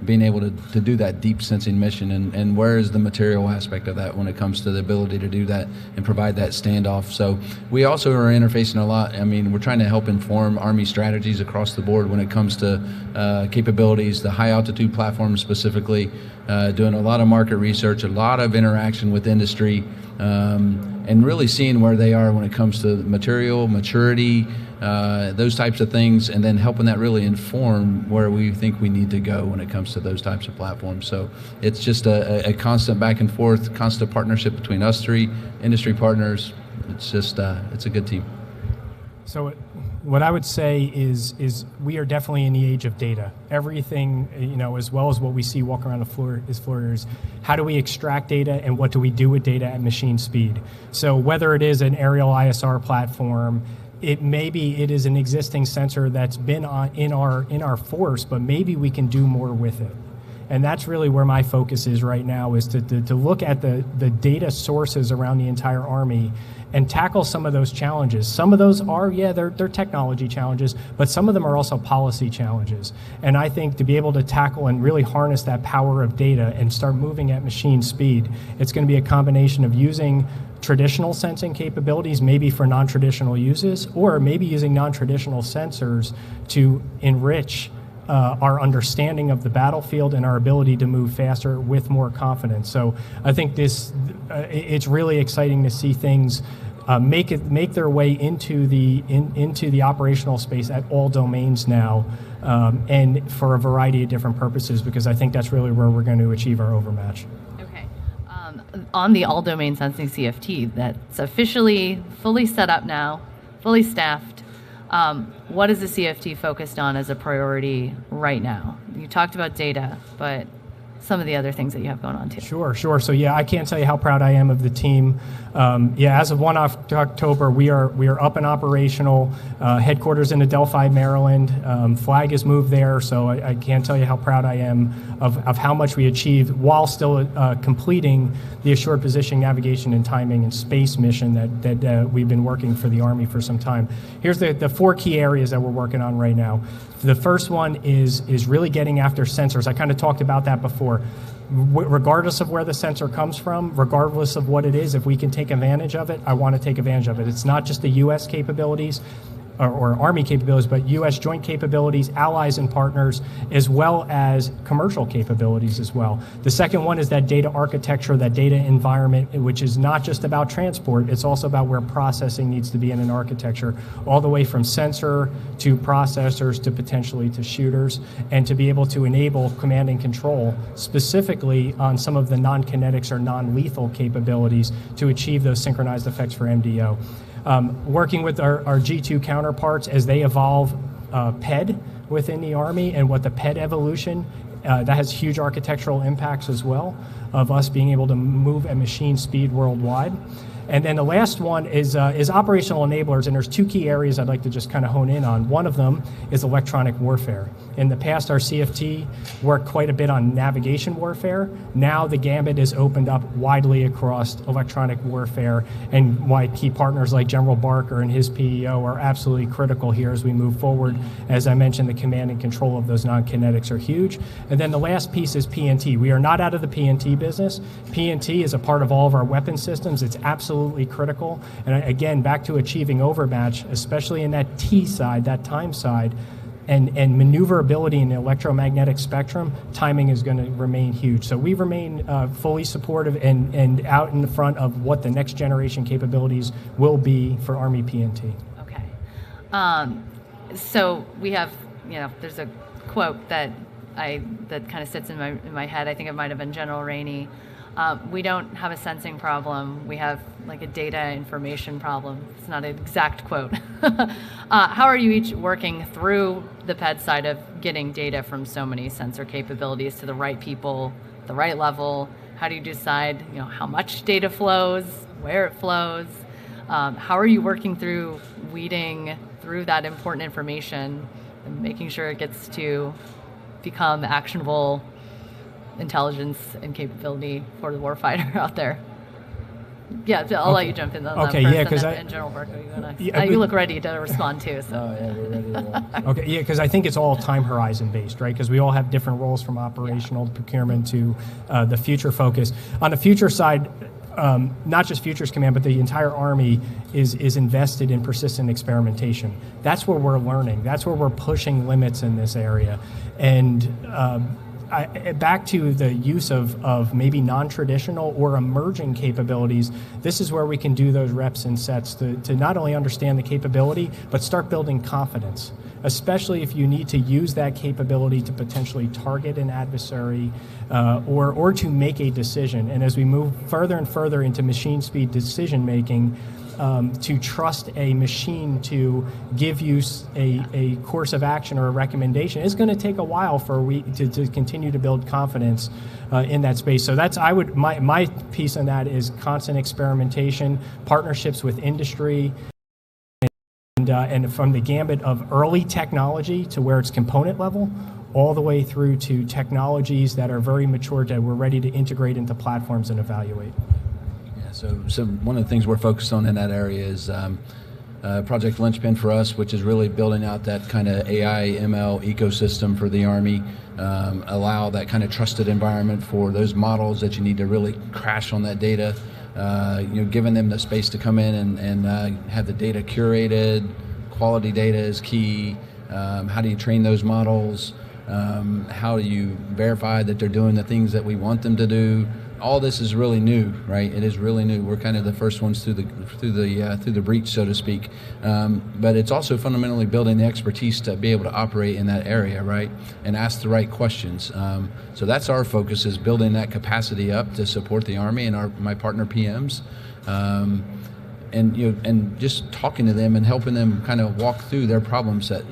being able to do that deep sensing mission, and where is the material aspect of that when it comes to the ability to do that and provide that standoff. So we also are interfacing a lot. I mean, we're trying to help inform Army strategies across the board when it comes to capabilities, the high altitude platforms specifically, doing a lot of market research, a lot of interaction with industry, and really seeing where they are when it comes to material, maturity, those types of things, and then helping that really inform where we think we need to go when it comes to those types of platforms. So it's just a constant back and forth, constant partnership between us three, industry partners. It's just, it's a good team. So what I would say is we are definitely in the age of data. Everything, as well as what we see walking around the floor is how do we extract data and what do we do with data at machine speed? So whether it is an aerial ISR platform, maybe it is an existing sensor that's been in our force, but maybe we can do more with it. And that's really where my focus is right now, is to look at the data sources around the entire Army and tackle some of those challenges. Some of those are, they're technology challenges, but some of them are also policy challenges. And I think to be able to tackle and really harness that power of data and start moving at machine speed, it's going to be a combination of using traditional sensing capabilities, maybe for non-traditional uses, or maybe using non-traditional sensors to enrich our understanding of the battlefield and our ability to move faster with more confidence. So I think it's really exciting to see things make their way into the operational space at all domains now, and for a variety of different purposes, because I think that's really where we're going to achieve our overmatch. Okay. On the all domain sensing CFT that's officially fully set up now, fully staffed, what is the CFT focused on as a priority right now? You talked about data, but some of the other things that you have going on too. Sure. So I can't tell you how proud I am of the team. As of 1 October, we are up and operational. Headquarters in Adelphi, Maryland. Flag is moved there, so I can't tell you how proud I am of how much we achieved while still completing the assured positioning, navigation, and timing and space mission that we've been working for the Army for some time. Here's the 4 key areas that we're working on right now. The first one is really getting after sensors. I kind of talked about that before. Regardless of where the sensor comes from, regardless of what it is, if we can take advantage of it, I want to take advantage of it. It's not just the U.S. capabilities or Army capabilities, but U.S. joint capabilities, allies and partners, as well as commercial capabilities as well. The second one is that data architecture, that data environment, which is not just about transport, it's also about where processing needs to be in an architecture, all the way from sensor to processors to potentially to shooters, and to be able to enable command and control specifically on some of the non-kinetics or non-lethal capabilities to achieve those synchronized effects for MDO. Working with our G2 counterparts as they evolve PED within the Army and what the PED evolution, that has huge architectural impacts as well of us being able to move at machine speed worldwide. And then the last one is operational enablers, and there's 2 key areas I'd like to just kind of hone in on. One of them is electronic warfare. In the past, our CFT worked quite a bit on navigation warfare. Now the gambit is opened up widely across electronic warfare, and why key partners like General Barker and his PEO are absolutely critical here as we move forward. As I mentioned, the command and control of those non-kinetics are huge. And then the last piece is PNT. We are not out of the PNT business. PNT is a part of all of our weapon systems. It's absolutely critical. And again, back to achieving overmatch, especially in that T side, that time side, and maneuverability in the electromagnetic spectrum, timing is going to remain huge. So we remain fully supportive and out in the front of what the next generation capabilities will be for Army PNT. Okay. So we have, there's a quote that kind of sits in my head. I think it might have been General Rainey. We don't have a sensing problem. We have like a data information problem. It's not an exact quote. How are you each working through the PED side of getting data from so many sensor capabilities to the right people, the right level? How do you decide, how much data flows, where it flows? How are you working through weeding through that important information and making sure it gets to become actionable intelligence and capability for the warfighter out there? Yeah, I'll let you jump in on that Okay, first, yeah, 'cause and General Barker, you go next. Yeah, You look ready to respond too. So. Oh, yeah, we're ready to roll. Okay, yeah, because I think it's all time horizon based, right? Because we all have different roles from operational procurement to the future focus. On the future side, not just Futures Command, but the entire Army is invested in persistent experimentation. That's where we're learning. That's where we're pushing limits in this area. And back to the use of maybe non-traditional or emerging capabilities, this is where we can do those reps and sets to not only understand the capability, but start building confidence, especially if you need to use that capability to potentially target an adversary or to make a decision. And as we move further and further into machine speed decision making, to trust a machine to give you a course of action or a recommendation is going to take a while to continue to build confidence in that space. So that's my piece on that is constant experimentation, partnerships with industry, and from the gambit of early technology to where it's component level, all the way through to technologies that are very mature that we're ready to integrate into platforms and evaluate. So one of the things we're focused on in that area is Project Linchpin for us, which is really building out that kind of AI ML ecosystem for the Army, allow that kind of trusted environment for those models that you need to really crash on that data, giving them the space to come in and have the data curated. Quality data is key. How do you train those models? How do you verify that they're doing the things that we want them to do? All this is really new, right? It is really new. We're kind of the first ones through the breach, so to speak. But it's also fundamentally building the expertise to be able to operate in that area, right? And ask the right questions. So that's our focus, is building that capacity up to support the Army and my partner PMs. And just talking to them and helping them kind of walk through their problem set.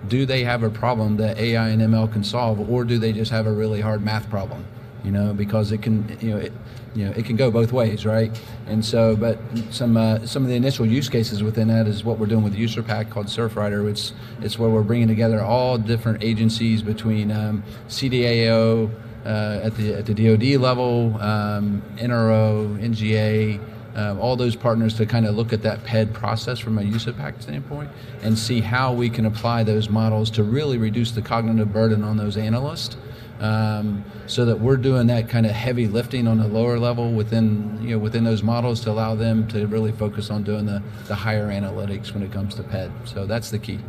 Do they have a problem that AI and ML can solve, or do they just have a really hard math problem? Because it can, it can go both ways, right? And so, but some of the initial use cases within that is what we're doing with USER Pack called Surfrider. It's where we're bringing together all different agencies between CDAO at the DoD level, NRO, NGA. All those partners to kind of look at that PED process from a USER Pack standpoint and see how we can apply those models to really reduce the cognitive burden on those analysts, so that we're doing that kind of heavy lifting on the lower level within those models to allow them to really focus on doing the higher analytics when it comes to PED. So that's the key.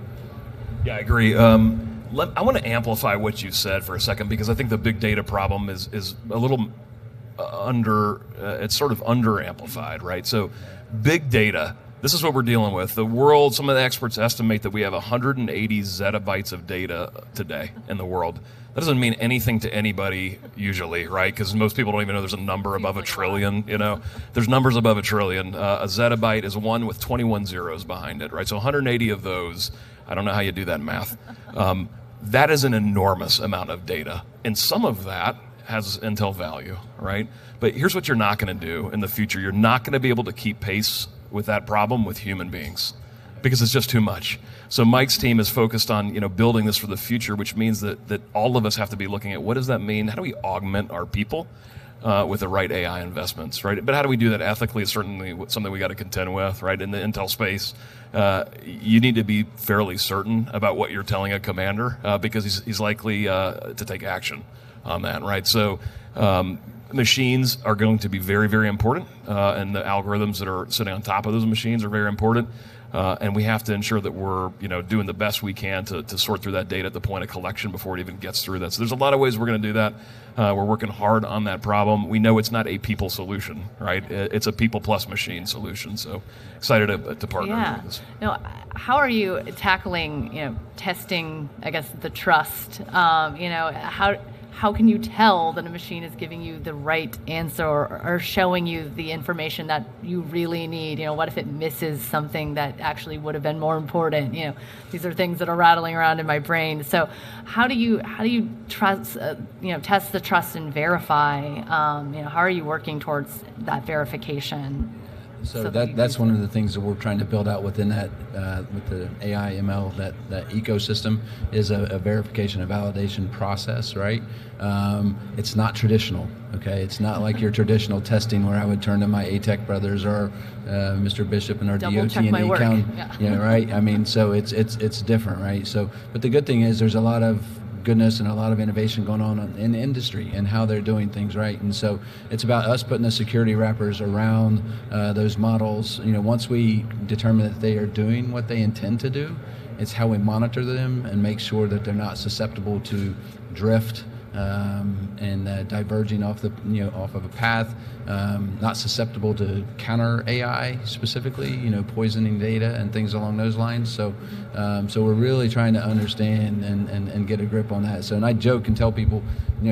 Yeah, I agree. I want to amplify what you said for a second, because I think the big data problem is a little it's sort of under amplified, right? So big data, this is what we're dealing with. The world, some of the experts estimate that we have 180 zettabytes of data today in the world. That doesn't mean anything to anybody usually, right? Because most people don't even know there's a number above a trillion, There's numbers above a trillion. A zettabyte is one with 21 zeros behind it, right? So 180 of those, I don't know how you do that math. That is an enormous amount of data. And some of that has intel value, right? But here's what you're not going to do in the future. You're not going to be able to keep pace with that problem with human beings, because it's just too much. So Mike's team is focused on building this for the future, which means that all of us have to be looking at what does that mean? How do we augment our people with the right AI investments, right? But how do we do that ethically is certainly something we got to contend with, right? In the intel space, you need to be fairly certain about what you're telling a commander, because he's likely to take action on that, right? So machines are going to be very, very important, and the algorithms that are sitting on top of those machines are very important. And we have to ensure that we're doing the best we can to sort through that data at the point of collection before it even gets through that. So there's a lot of ways we're going to do that. We're working hard on that problem. We know it's not a people solution, right? It's a people plus machine solution. So excited to partner with this. How are you tackling testing, I guess, the trust? How can you tell that a machine is giving you the right answer or showing you the information that you really need? What if it misses something that actually would have been more important? These are things that are rattling around in my brain. So how do you trust, test the trust and verify? How are you working towards that verification? So that's one of the things that we're trying to build out within that, with the AI ML, that ecosystem is a verification and validation process, right? It's not traditional, okay? It's not like your traditional testing where I would turn to my ATEC brothers or Mr. Bishop and our DOT and the account, right? I mean, so it's different, right? So, but the good thing is there's a lot of goodness and a lot of innovation going on in the industry and how they're doing things right. And so it's about us putting the security wrappers around those models. Once we determine that they are doing what they intend to do, it's how we monitor them and make sure that they're not susceptible to drift and diverging off of a path, not susceptible to counter AI specifically, poisoning data and things along those lines. So we're really trying to understand and get a grip on that. So, and I joke and tell people,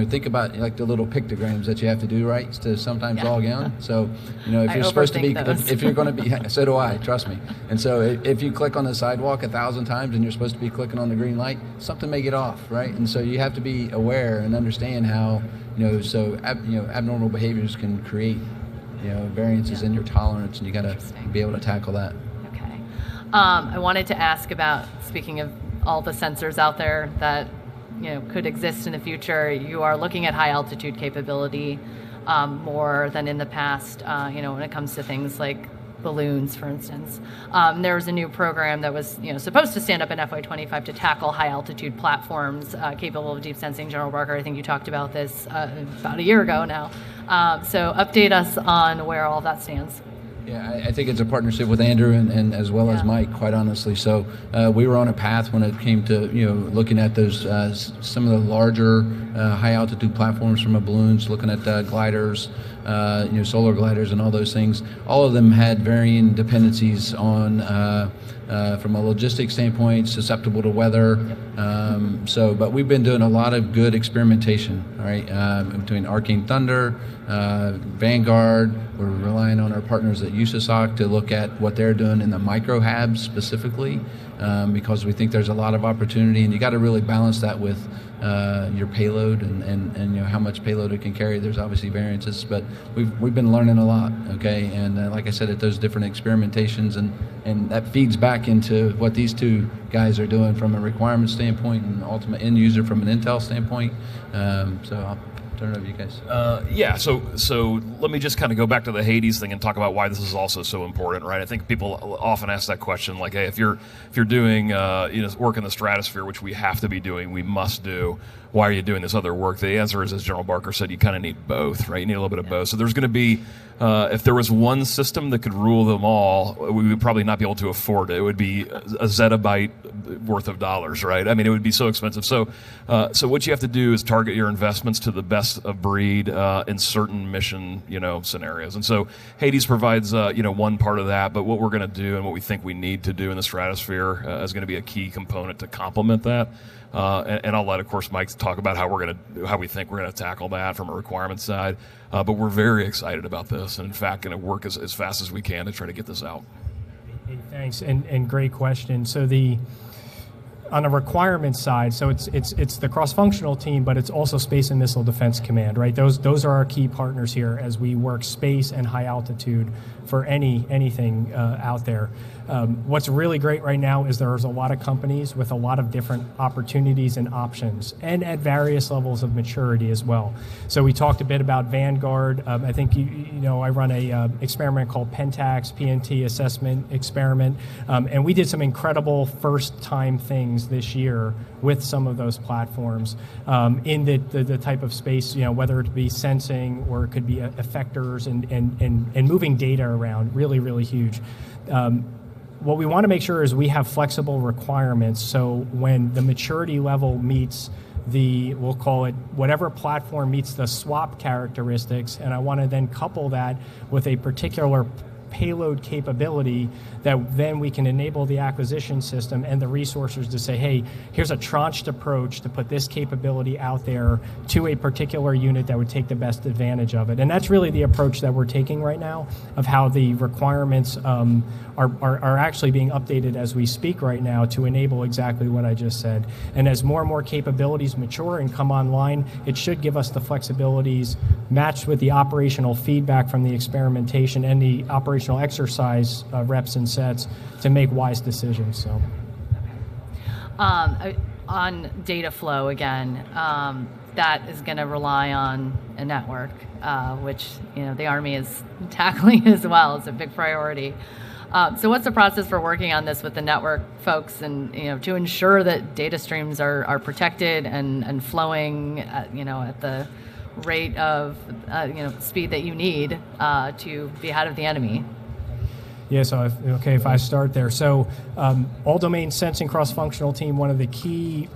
think about like the little pictograms that you have to do, right, to sometimes log in. So, if you're supposed to be, if you're going to be, so do I, trust me. And so if you click on the sidewalk 1,000 times and you're supposed to be clicking on the green light, something may get off, right? And so you have to be aware and understand how, abnormal behaviors can create, variances in your tolerance, and you got to be able to tackle that. Okay. I wanted to ask about, speaking of all the sensors out there that could exist in the future, you are looking at high altitude capability more than in the past. When it comes to things like balloons, for instance. There was a new program that was supposed to stand up in FY25 to tackle high altitude platforms capable of deep sensing. General Barker, I think you talked about this about a year ago now. So update us on where all that stands. Yeah, I think it's a partnership with Andrew and as well as Mike, quite honestly. So we were on a path when it came to looking at those some of the larger high altitude platforms from balloons, looking at gliders, solar gliders, and all those things. All of them had varying dependencies on from a logistics standpoint, susceptible to weather. But we've been doing a lot of good experimentation, right? Between Arcane Thunder, Vanguard. We're relying on our partners at AUSA to look at what they're doing in the micro HABs specifically, because we think there's a lot of opportunity, and you got to really balance that with your payload and how much payload it can carry. There's obviously variances, but we've been learning a lot, okay? And like I said, at those different experimentations, and that feeds back into what these two guys are doing from a requirement standpoint and ultimate end user from an Intel standpoint. So I'll turn it over to you guys. So let me just kind of go back to the Hades thing and talk about why this is also so important, right? I think people often ask that question, like, hey, if you're doing work in the stratosphere, which we have to be doing, we must do, why are you doing this other work? The answer is, as General Barker said, you kind of need both, right? You need a little bit of both. So there's going to be, if there was one system that could rule them all, we would probably not be able to afford it. It would be a zettabyte worth of dollars, right? I mean, it would be so expensive. So what you have to do is target your investments to the best of breed in certain mission, scenarios. And so Hades provides, one part of that. But what we're going to do and what we think we need to do in the stratosphere is going to be a key component to complement that. And I'll let, of course, Mike talk about how we think we're going to tackle that from a requirement side. But we're very excited about this, and in fact, going to work as fast as we can to try to get this out. Hey, thanks, and great question. So on a requirement side, so it's the cross-functional team, but it's also Space and Missile Defense Command, right? Those are our key partners here as we work space and high altitude for anything out there. What's really great right now is there's a lot of companies with a lot of different opportunities and options, and at various levels of maturity as well. So we talked a bit about Vanguard. I think I run a experiment called Pentax PNT assessment experiment, and we did some incredible first-time things this year with some of those platforms in the type of space, whether it be sensing or it could be effectors and moving data around, really, really huge. What we want to make sure is we have flexible requirements, so when the maturity level meets we'll call it, whatever platform meets the swap characteristics, and I want to then couple that with a particular payload capability that then we can enable the acquisition system and the resources to say, hey, here's a tranched approach to put this capability out there to a particular unit that would take the best advantage of it. And that's really the approach that we're taking right now of how the requirements are actually being updated as we speak right now to enable exactly what I just said. And as more and more capabilities mature and come online, it should give us the flexibilities matched with the operational feedback from the experimentation and the operational operational exercise reps and sets to make wise decisions. So, on data flow again, that is going to rely on a network, which the Army is tackling as well. It's a big priority. So what's the process for working on this with the network folks, and to ensure that data streams are protected and flowing at the rate of speed that you need to be ahead of the enemy? Yeah, so if I start there. So all domain sensing cross-functional team, one of the key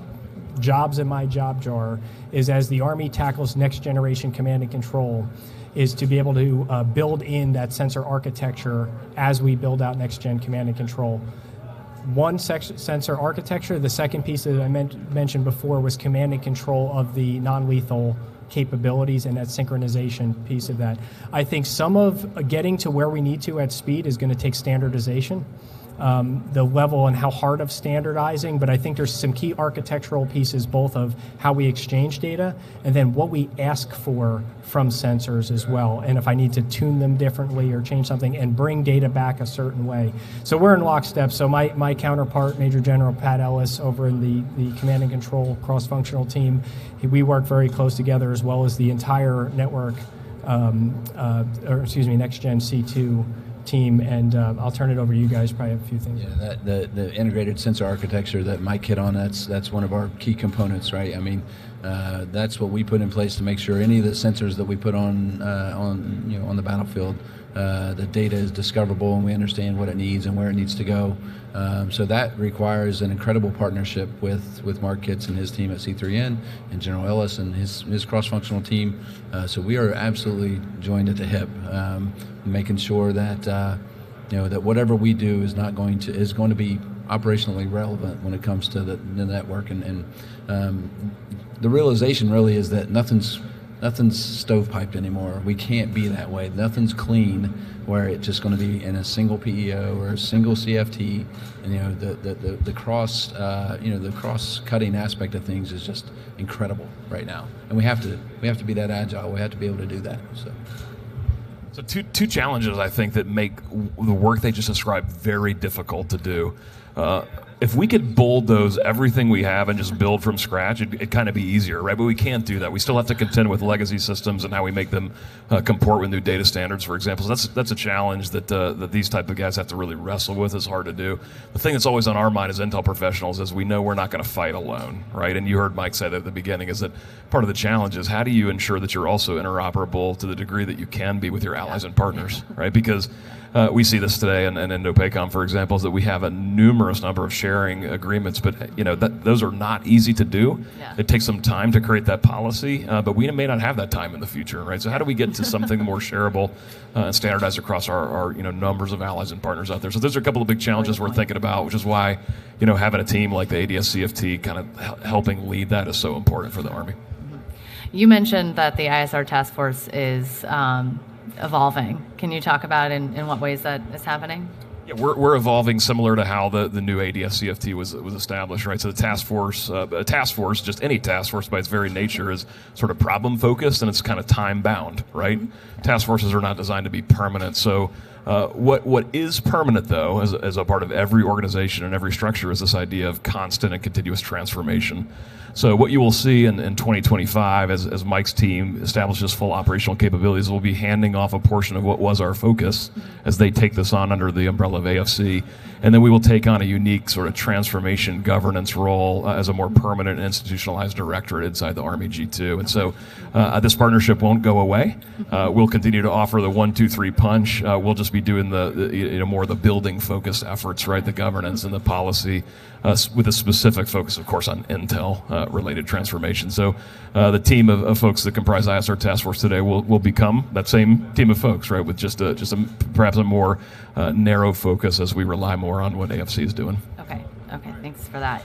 jobs in my job jar is, as the Army tackles next generation command and control, is to be able to build in that sensor architecture as we build out next-gen command and control. One sensor architecture. The second piece that I mentioned before was command and control of the non-lethal capabilities and that synchronization piece of that. I think some of getting to where we need to at speed is going to take standardization. The level and how hard of standardizing, but I think there's some key architectural pieces, both of how we exchange data and then what we ask for from sensors as well, and if I need to tune them differently or change something and bring data back a certain way. So we're in lockstep. So my counterpart, Major General Pat Ellis, over in the command and control cross-functional team, we work very close together, as well as the entire network, next gen C2 team, and I'll turn it over to you guys. Probably have a few things. Yeah, the integrated sensor architecture that Mike hit on, that's one of our key components, right? I mean, that's what we put in place to make sure any of the sensors that we put on the battlefield, the data is discoverable and we understand what it needs and where it needs to go. So that requires an incredible partnership with Mark Kitts and his team at C3N and General Ellis and his cross-functional team. So we are absolutely joined at the hip, making sure that that whatever we do is going to be operationally relevant when it comes to the network. And the realization really is that nothing's stovepiped anymore. We can't be that way. Nothing's clean where it's just going to be in a single PEO or a single CFT. And the cross-cutting aspect of things is just incredible right now. And we have to be that agile. We have to be able to do that. So two challenges, I think, that make the work they just described very difficult to do. If we could bulldoze everything we have and just build from scratch, it'd kind of be easier, right? But we can't do that. We still have to contend with legacy systems and how we make them comport with new data standards, for example. So that's a challenge that these type of guys have to really wrestle with. It's hard to do. The thing that's always on our mind as Intel professionals is we know we're not going to fight alone, right? And you heard Mike say that at the beginning, is that part of the challenge is how do you ensure that you're also interoperable to the degree that you can be with your allies and partners, right? Because we see this today in Indo-PACOM, for example, is that we have a numerous number of sharing agreements, but those are not easy to do. Yeah. It takes some time to create that policy, but we may not have that time in the future, right? So how do we get to something more shareable and standardized across our numbers of allies and partners out there? So those are a couple of big challenges we're thinking about, which is why having a team like the ADS CFT kind of helping lead that is so important for the Army. You mentioned that the ISR task force is evolving. Can you talk about in what ways that is happening? Yeah, we're evolving similar to how the new ADS CFT was established, right? So the task force, just any task force by its very nature is sort of problem focused and it's kind of time bound, right? Task forces are not designed to be permanent. So what is permanent, though, as a part of every organization and every structure, is this idea of constant and continuous transformation. So what you will see in 2025 as Mike's team establishes full operational capabilities, we'll be handing off a portion of what was our focus as they take this on under the umbrella of AFC. And then we will take on a unique sort of transformation governance role as a more permanent institutionalized directorate inside the Army G2. And so this partnership won't go away. We'll continue to offer the 1, 2, 3 punch. We'll just be doing the more of the building focused efforts, right? The governance and the policy with a specific focus, of course, on Intel related transformation. So the team of folks that comprise ISR Task Force today will become that same team of folks, right? With just perhaps a more narrow focus as we rely more on what AFC is doing. Okay, thanks for that.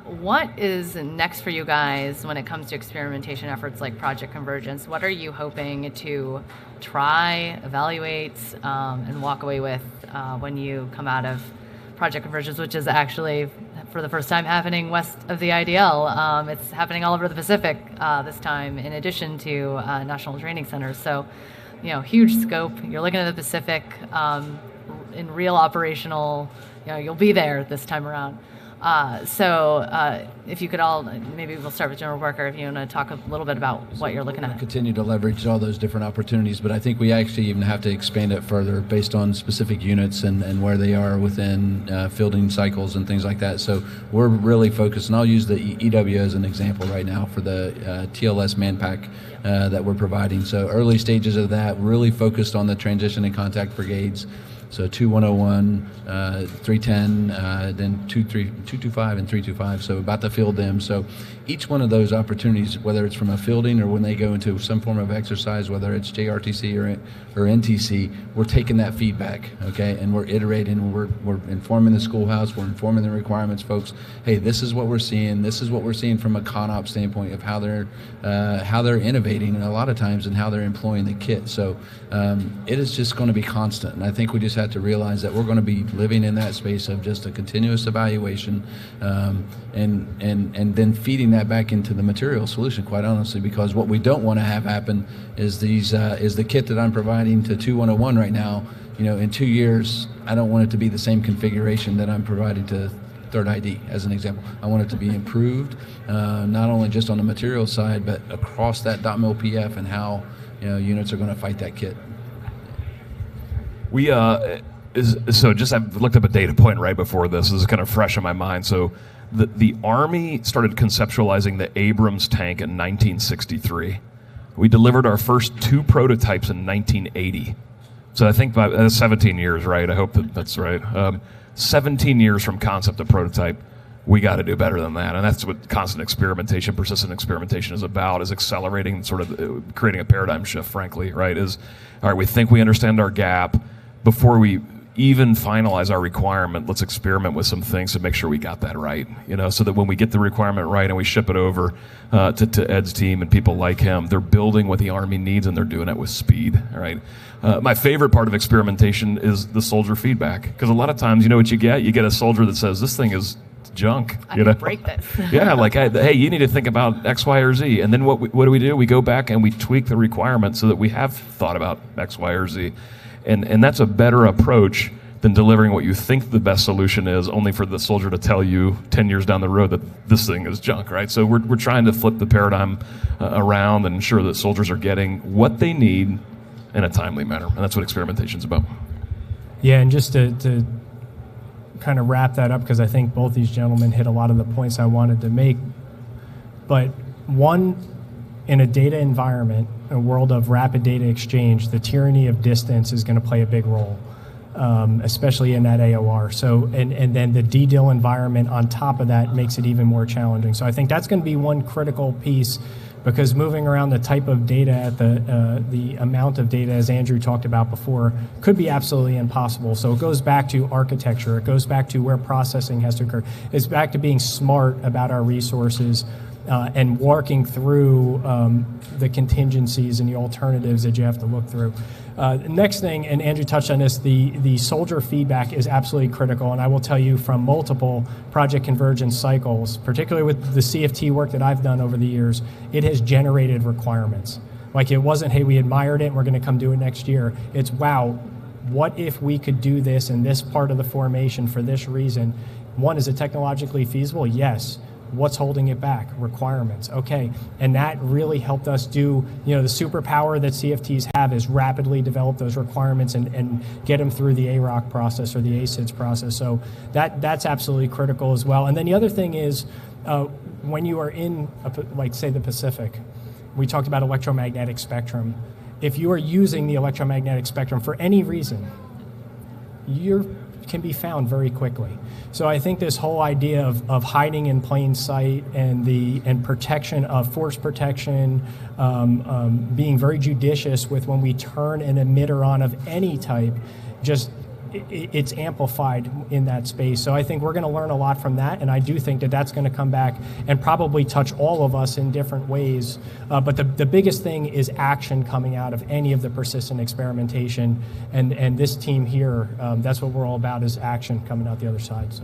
What is next for you guys when it comes to experimentation efforts like Project Convergence? What are you hoping to try, evaluate, and walk away with when you come out of Project Convergence, which is actually for the first time happening west of the IDL? It's happening all over the Pacific this time, in addition to National Training Centers. So huge scope. You're looking at the Pacific in real operational. You'll be there this time around. So if you could all, maybe we'll start with General Barker, if you want to talk a little bit about what you're looking at. Continue to leverage all those different opportunities, but I think we actually even have to expand it further based on specific units and where they are within fielding cycles and things like that. So we're really focused, and I'll use the EW as an example right now for the TLS Manpack that we're providing. So early stages of that, really focused on the transition and contact brigades. So 2101, 310, then 225 and 325. So about to field them. So each one of those opportunities, whether it's from a fielding or when they go into some form of exercise, whether it's JRTC or NTC, we're taking that feedback, okay, and we're iterating. We're informing the schoolhouse. We're informing the requirements folks. Hey, this is what we're seeing. This is what we're seeing from a ConOps standpoint of how they're innovating, and a lot of times in how they're employing the kit. So it is just going to be constant, and I think we just have to realize that we're going to be living in that space of just a continuous evaluation, and then feeding that back into the material solution, quite honestly, because what we don't want to have happen is the kit that I'm providing to 2101 right now. In 2 years, I don't want it to be the same configuration that I'm providing to Third ID, as an example. I want it to be improved, not only just on the material side, but across that .mil PF and how units are going to fight that kit. I've looked up a data point right before this. This is kind of fresh in my mind. So the Army started conceptualizing the Abrams tank in 1963. We delivered our first 2 prototypes in 1980. So I think by 17 years, right? I hope that's right. 17 years from concept to prototype. We got to do better than that. And that's what constant experimentation, persistent experimentation is about, is accelerating, sort of creating a paradigm shift, frankly, right? All right, we think we understand our gap. Before we even finalize our requirement, let's experiment with some things to make sure we got that right, so that when we get the requirement right and we ship it over to Ed's team and people like him, they're building what the Army needs and they're doing it with speed, right? My favorite part of experimentation is the soldier feedback, because a lot of times, what you get? You get a soldier that says, this thing is junk. I can break this. Yeah, like, hey, you need to think about X, Y, or Z. And then what do? We go back and we tweak the requirement so that we have thought about X, Y, or Z. And that's a better approach than delivering what you think the best solution is, only for the soldier to tell you 10 years down the road that this thing is junk, right? So we're trying to flip the paradigm around and ensure that soldiers are getting what they need in a timely manner. And that's what experimentation's about. Yeah, and just to kind of wrap that up, because I think both these gentlemen hit a lot of the points I wanted to make. But one, in a data environment, a world of rapid data exchange, the tyranny of distance is going to play a big role, especially in that AOR. So, and then the DDIL environment on top of that makes it even more challenging. So I think that's going to be one critical piece, because moving around the type of data at the amount of data, as Andrew talked about before, could be absolutely impossible. So it goes back to architecture. It goes back to where processing has to occur. It's back to being smart about our resources, and working through the contingencies and the alternatives that you have to look through. Next thing, and Andrew touched on this, the soldier feedback is absolutely critical, and I will tell you from multiple project convergence cycles, particularly with the CFT work that I've done over the years, it has generated requirements. Like, it wasn't, hey, we admired it and we're going to come do it next year. It's, wow, what if we could do this in this part of the formation for this reason? One, is it technologically feasible? Yes. What's holding it back? Requirements. Okay, and that really helped us do, the superpower that CFTs have is rapidly develop those requirements and get them through the AROC process or the ACIDS process. So that's absolutely critical as well. And then the other thing is, when you are in, like, say, the Pacific, we talked about electromagnetic spectrum. If you are using the electromagnetic spectrum for any reason, you can be found very quickly. So I think this whole idea of hiding in plain sight and protection of force protection, being very judicious with when we turn an emitter on of any type, just it's amplified in that space. So I think we're going to learn a lot from that, and I do think that that's going to come back and probably touch all of us in different ways. But the biggest thing is action coming out of any of the persistent experimentation, and this team here, that's what we're all about, is action coming out the other side. So.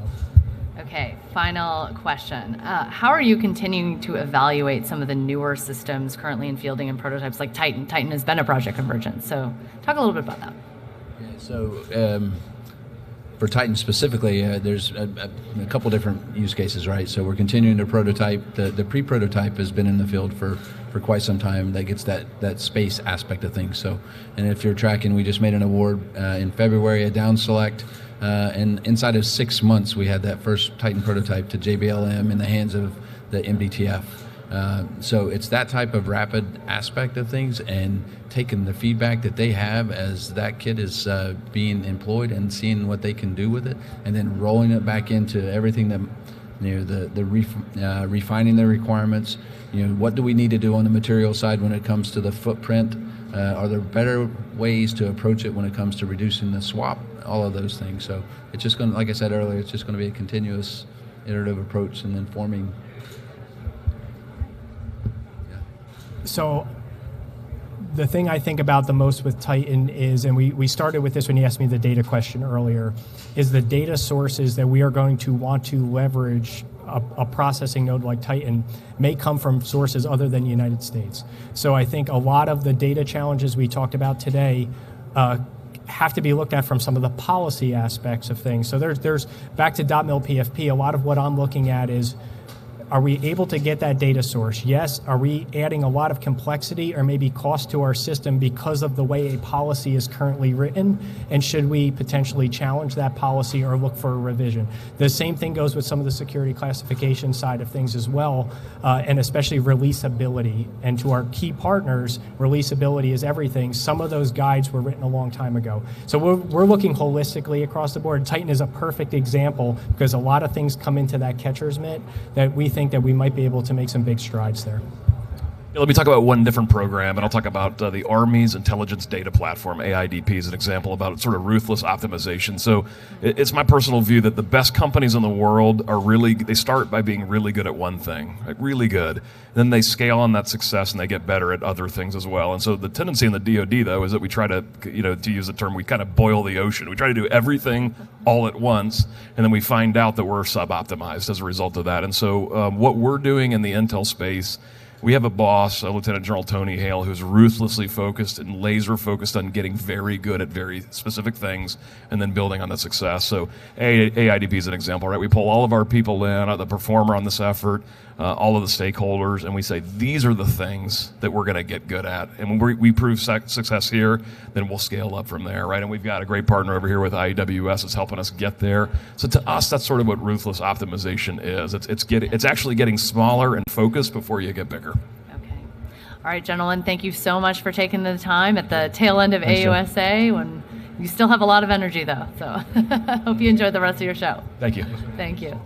Okay, final question. How are you continuing to evaluate some of the newer systems currently in fielding and prototypes like Titan? Titan has been a project convergence, so talk a little bit about that. Yeah, so for Titan specifically, there's a couple different use cases, right? So we're continuing to prototype. The pre-prototype has been in the field for quite some time. That gets that space aspect of things. So, and if you're tracking, we just made an award in February, a down select. And inside of 6 months, we had that first Titan prototype to JBLM in the hands of the MDTF. So it's that type of rapid aspect of things, and taking the feedback that they have as that kit is being employed and seeing what they can do with it, and then rolling it back into everything that, refining the requirements. What do we need to do on the material side when it comes to the footprint? Are there better ways to approach it when it comes to reducing the swap? All of those things. So it's just going to, like I said earlier, it's just going to be a continuous iterative approach and then forming. Yeah. So the thing I think about the most with Titan is, and we started with this when you asked me the data question earlier, is the data sources that we are going to want to leverage a processing node like Titan may come from sources other than the United States. So I think a lot of the data challenges we talked about today have to be looked at from some of the policy aspects of things. So there's back to .mil PFP, a lot of what I'm looking at is, are we able to get that data source? Yes. Are we adding a lot of complexity or maybe cost to our system because of the way a policy is currently written? And should we potentially challenge that policy or look for a revision? The same thing goes with some of the security classification side of things as well, and especially releasability. And to our key partners, releasability is everything. Some of those guides were written a long time ago. So we're looking holistically across the board. Titan is a perfect example because a lot of things come into that catcher's mitt that we think that we might be able to make some big strides there. Let me talk about one different program, and I'll talk about the Army's Intelligence Data Platform, AIDP, is an example about sort of ruthless optimization. So it's my personal view that the best companies in the world they start by being really good at one thing, like really good. And then they scale on that success and they get better at other things as well. And so the tendency in the DoD, though, is that we try to use the term, we kind of boil the ocean. We try to do everything all at once, and then we find out that we're sub-optimized as a result of that. And so what we're doing in the intel space, we have a boss, Lieutenant General Tony Hale, who's ruthlessly focused and laser focused on getting very good at very specific things and then building on that success. So AIDP is an example, right? We pull all of our people in, the performer on this effort, all of the stakeholders, and we say, these are the things that we're going to get good at. And when we prove success here, then we'll scale up from there, right? And we've got a great partner over here with IEWS that's helping us get there. So to us, that's sort of what ruthless optimization is. It's actually getting smaller and focused before you get bigger. Okay. All right, gentlemen, thank you so much for taking the time at the tail end of AUSA when you still have a lot of energy, though. So hope you enjoy the rest of your show. Thank you. Thank you.